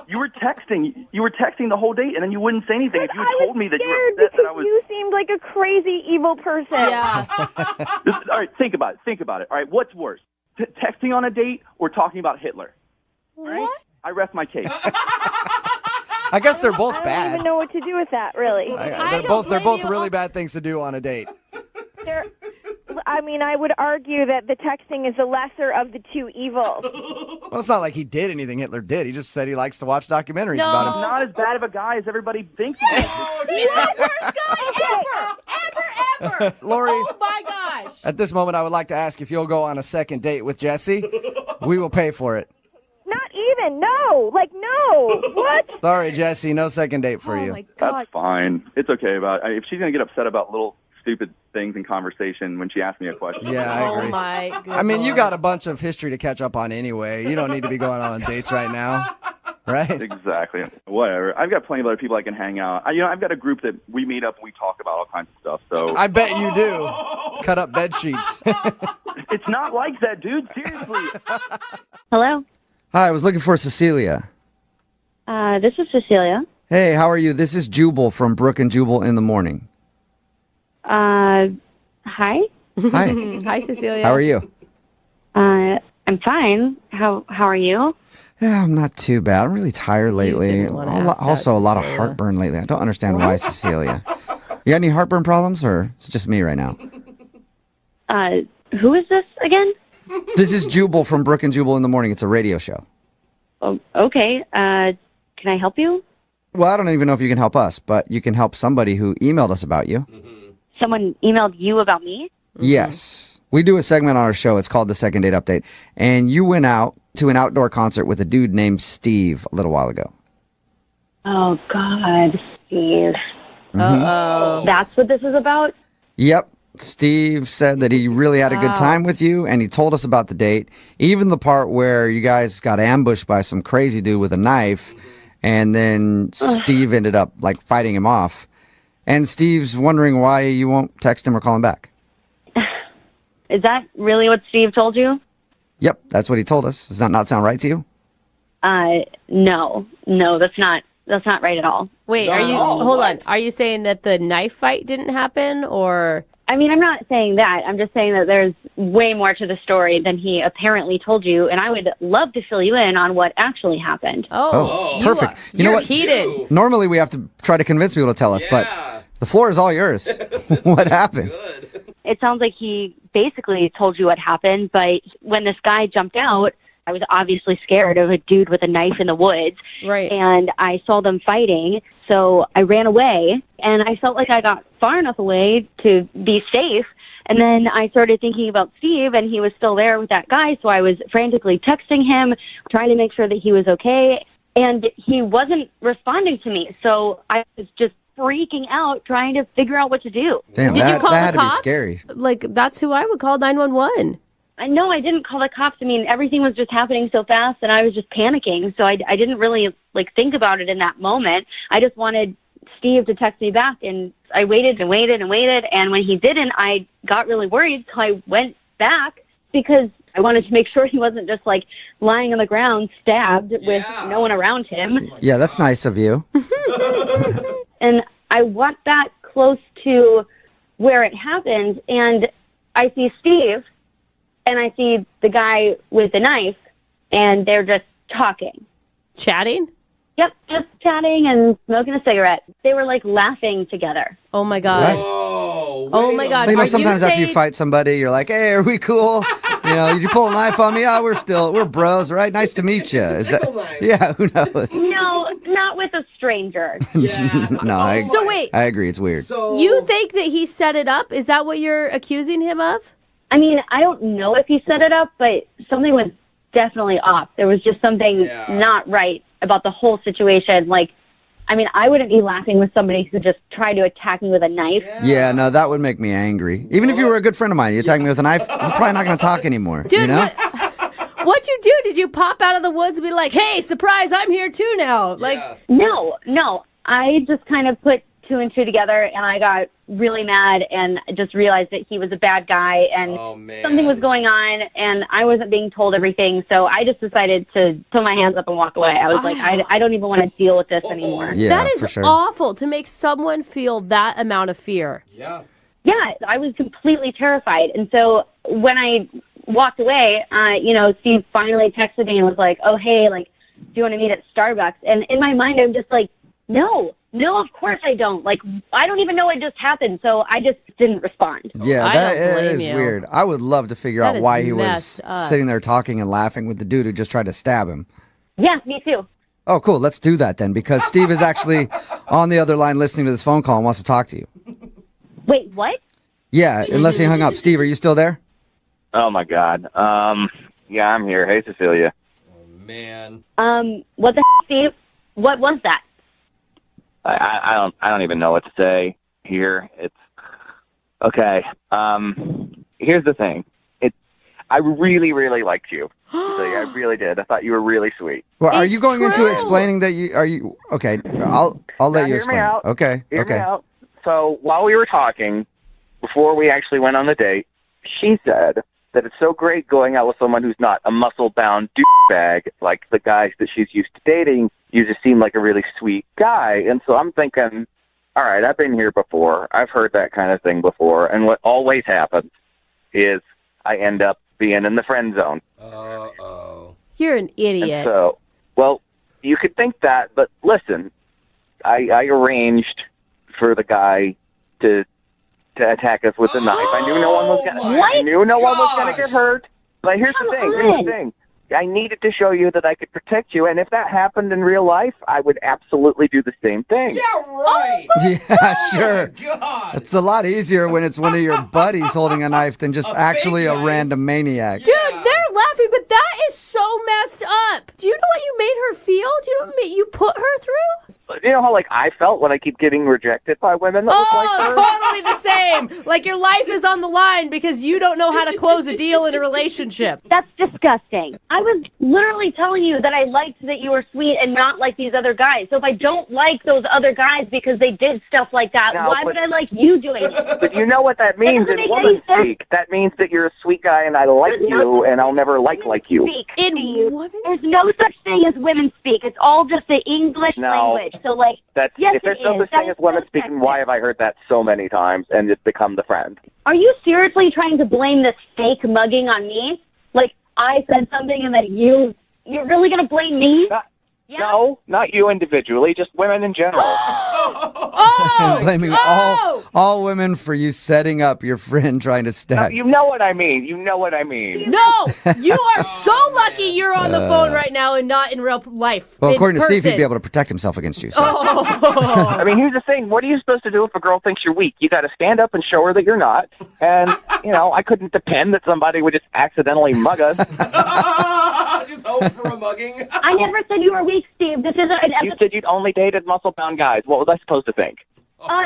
You were texting the whole date, and then you wouldn't say anything. If you had told me that you were upset, because you seemed like a crazy, evil person. Yeah. All right, think about it. All right, what's worse, texting on a date or talking about Hitler? What? Right? I rest my case. I guess they're both I bad. don't even know what to do with that, really. They're both really bad things to do on a date. I would argue that the texting is the lesser of the two evils. Well, it's not like he did anything Hitler did. He just said he likes to watch documentaries about him. He's not as bad of a guy as everybody thinks he is. He's the worst guy ever. Lori, Oh, my gosh. at this moment, I would like to ask if you'll go on a second date with Jesse. We will pay for it. Not even. No. Like, no. What? Sorry, Jesse, no second date for you. My God. That's fine. It's okay. If she's going to get upset about little stupid things in conversation when she asks me a question. Yeah, I agree. Oh, my God. I mean, you got a bunch of history to catch up on anyway. You don't need to be going on dates right now, right? Exactly. Whatever. I've got plenty of other people I can hang out. I've got a group that we meet up and we talk about all kinds of stuff. So I bet you do. Cut up bed sheets. It's not like that, dude. Seriously. Hello. Hi, I was looking for Cecilia. This is Cecilia. Hey, how are you? This is Jubal from Brooke and Jubal in the Morning. Hi. Hi. Hi, Cecilia. How are you? I'm fine. How are you? Yeah, I'm not too bad. I'm really tired lately. didn't wanna ask that, Also, a lot of Cecilia. heartburn lately. I don't understand why, Cecilia. You got any heartburn problems, or it's just me right now? Who is this again? This is Jubal from Brooke and Jubal in the Morning. It's a radio show. Oh, okay. Can I help you? Well, I don't even know if you can help us, but you can help somebody who emailed us about you. Someone emailed you about me? Yes. We do a segment on our show. It's called the Second Date Update. And you went out to an outdoor concert with a dude named Steve a little while ago. Oh, God, Steve. Uh-oh. That's what this is about? Yep. Steve said that he really had a good time with you, and he told us about the date, even the part where you guys got ambushed by some crazy dude with a knife, and then Steve ended up, like, fighting him off. And Steve's wondering why you won't text him or call him back. Is that really what Steve told you? Yep, that's what he told us. Does that not sound right to you? No, that's not right at all. Wait, hold on. Are you saying that the knife fight didn't happen, or? I mean, I'm not saying that. I'm just saying that there's way more to the story than he apparently told you, and I would love to fill you in on what actually happened. Oh, perfect. You know what? Heated. Normally we have to try to convince people to tell us, but the floor is all yours. What happened? It sounds like he basically told you what happened, but when this guy jumped out, I was obviously scared of a dude with a knife in the woods. Right. And I saw them fighting, so I ran away, and I felt like I got far enough away to be safe. And then I started thinking about Steve, and he was still there with that guy, so I was frantically texting him, trying to make sure that he was okay. And he wasn't responding to me, so I was just freaking out, trying to figure out what to do. Damn, Did you call that had the to be cops? scary. Like, that's who I would call 911. I know I didn't call the cops. I mean, everything was just happening so fast, and I was just panicking. So I didn't really think about it in that moment. I just wanted Steve to text me back, and I waited and waited and waited. And when he didn't, I got really worried. So I went back because I wanted to make sure he wasn't just lying on the ground, stabbed with no one around him. Yeah, that's nice of you. And I walked back close to where it happened, and I see Steve, and I see the guy with the knife, and they're just talking. Chatting? Yep, just chatting and smoking a cigarette. They were laughing together. Oh my God. Oh my God. You know, Are sometimes you after you saying- fight somebody, you're like, "Hey, are we cool? You know, did you pull a knife on me? Yeah, we're bros, right? Nice to meet you." Is that? Yeah, who knows? No, not with a stranger. No, So wait. I agree. It's weird. You think that he set it up? Is that what you're accusing him of? I mean, I don't know if he set it up, but something was definitely off. There was just something not right about the whole situation. I wouldn't be laughing with somebody who just tried to attack me with a knife. Yeah, no, that would make me angry. Even if you were a good friend of mine, you attack me with a knife, I'm probably not going to talk anymore. Dude, you know? What'd you do? Did you pop out of the woods and be like, "Hey, surprise, I'm here too now"? No. I just kind of put two and two together, and I got really mad and just realized that he was a bad guy, and something was going on, and I wasn't being told everything, so I just decided to put my hands up and walk away. I was like, I don't even want to deal with this anymore. That is awful to make someone feel that amount of fear. Yeah, I was completely terrified. And so when I walked away, Steve finally texted me and was like, "Oh, hey, do you want to meet at Starbucks?" And in my mind, I'm just like, no, of course I don't. I don't even know what just happened, so I just didn't respond. Yeah, that is weird. I would love to figure That out is why he was messed up. sitting there talking and laughing with the dude who just tried to stab him. Yeah, me too. Oh, cool. Let's do that then, because Steve is actually on the other line listening to this phone call and wants to talk to you. Wait, what? Yeah, unless he hung up. Steve, are you still there? Oh my God. Yeah, I'm here. Hey, Cecilia. What the Steve? What was that? I don't even know what to say here. It's okay. Here's the thing. I really, really liked you. Cecilia. I really did. I thought you were really sweet. Well, are you going into explaining that you okay? I'll let Now, you hear explain. me out. Okay. Hear okay. me out. So while we were talking, before we actually went on the date, she said that it's so great going out with someone who's not a muscle-bound douchebag like the guys that she's used to dating. You just seem like a really sweet guy. And so I'm thinking, all right, I've been here before. I've heard that kind of thing before. And what always happens is I end up being in the friend zone. You're an idiot. And so Well, you could think that, but listen, I arranged for the guy to attack us with a knife. I knew no one was going to get hurt. But here's the thing. I needed to show you that I could protect you, and if that happened in real life, I would absolutely do the same thing. Yeah, right. Yeah, sure. God. It's a lot easier when it's one of your buddies holding a knife than just actually a random maniac. Dude, they're laughing, but that is so messed up. Do you know what you made her feel? Do you know what you put her through? You know how I felt when I keep getting rejected by women that look like her? Totally the same. Like your life is on the line because you don't know how to close a deal in a relationship. That's disgusting. I was literally telling you that I liked that you were sweet and not like these other guys. So if I don't like those other guys because they did stuff like that, why would I like you doing it? But you know what that means in woman speak. That means that you're a sweet guy and I like you and I'll never like you. There's no such thing as women speak. It's all just the English language. So if there's no such thing as women speaking, why have I heard that so many times and it's become the friend? Are you seriously trying to blame this fake mugging on me? Like I said something and that you're really going to blame me? No, not you individually, just women in general. Blaming all women for you setting up your friend trying to stab. You know what I mean. No, you are so lucky you're on the phone right now and not in real life. Well, according to Steve, person. he'd be able to protect himself against you. So. I mean, here's the thing. What are you supposed to do if a girl thinks you're weak? You got to stand up and show her that you're not. And, I couldn't depend that somebody would just accidentally mug us. Just hope for a mugging. I never said you were weak, Steve. This isn't an You said you'd only dated muscle-bound guys. What was I supposed to think?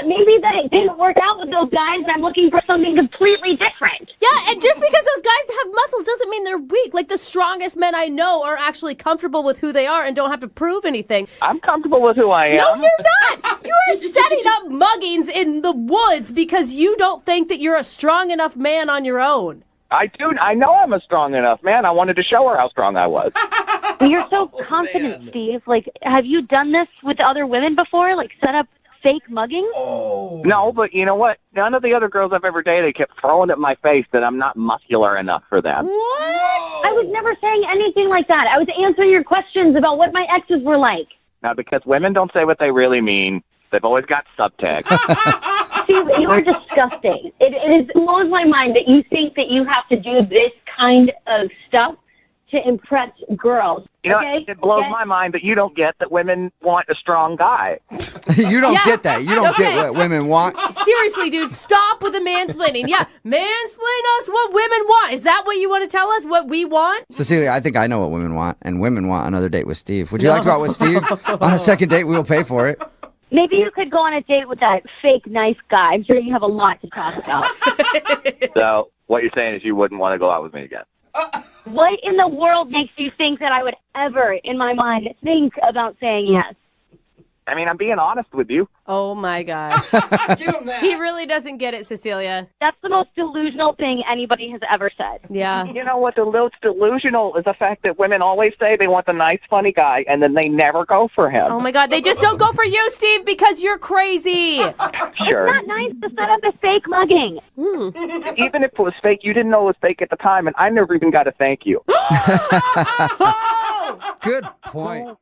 Maybe that it didn't work out with those guys and I'm looking for something completely different. Yeah, and just because those guys have muscles doesn't mean they're weak. Like the strongest men I know are actually comfortable with who they are and don't have to prove anything. I'm comfortable with who I am. No, you're not. You are setting up muggings in the woods because you don't think that you're a strong enough man on your own. I do. I know I'm a strong enough man. I wanted to show her how strong I was. You're so confident, Steve. Like, have you done this with other women before? Like, set up fake mugging? No, but you know what? None of the other girls I've ever dated kept throwing at my face that I'm not muscular enough for them. What? I was never saying anything like that. I was answering your questions about what my exes were like. Now, because women don't say what they really mean, they've always got subtext. Steve, you're disgusting. It blows my mind that you think that you have to do this kind of stuff to impress girls. It blows my mind that you don't get that women want a strong guy. You don't get that. You don't get what women want. Seriously, dude, stop with the mansplaining. Yeah, mansplain us what women want. Is that what you want to tell us, what we want? Cecilia, I think I know what women want, and women want another date with Steve. Would you like to go out with Steve? On a second date, we'll pay for it. Maybe you could go on a date with that fake nice guy. I'm sure you have a lot to talk about. So what you're saying is you wouldn't want to go out with me again? What in the world makes you think that I would ever, in my mind, think about saying yes? I mean, I'm being honest with you. Oh, my gosh. Give him that. He really doesn't get it, Cecilia. That's the most delusional thing anybody has ever said. Yeah. You know what's delusional is the fact that women always say they want the nice, funny guy, and then they never go for him. Oh, my God. They just don't go for you, Steve, because you're crazy. Sure. It's not nice to set up a fake mugging. Even if it was fake, you didn't know it was fake at the time, and I never even got to thank you. Good point.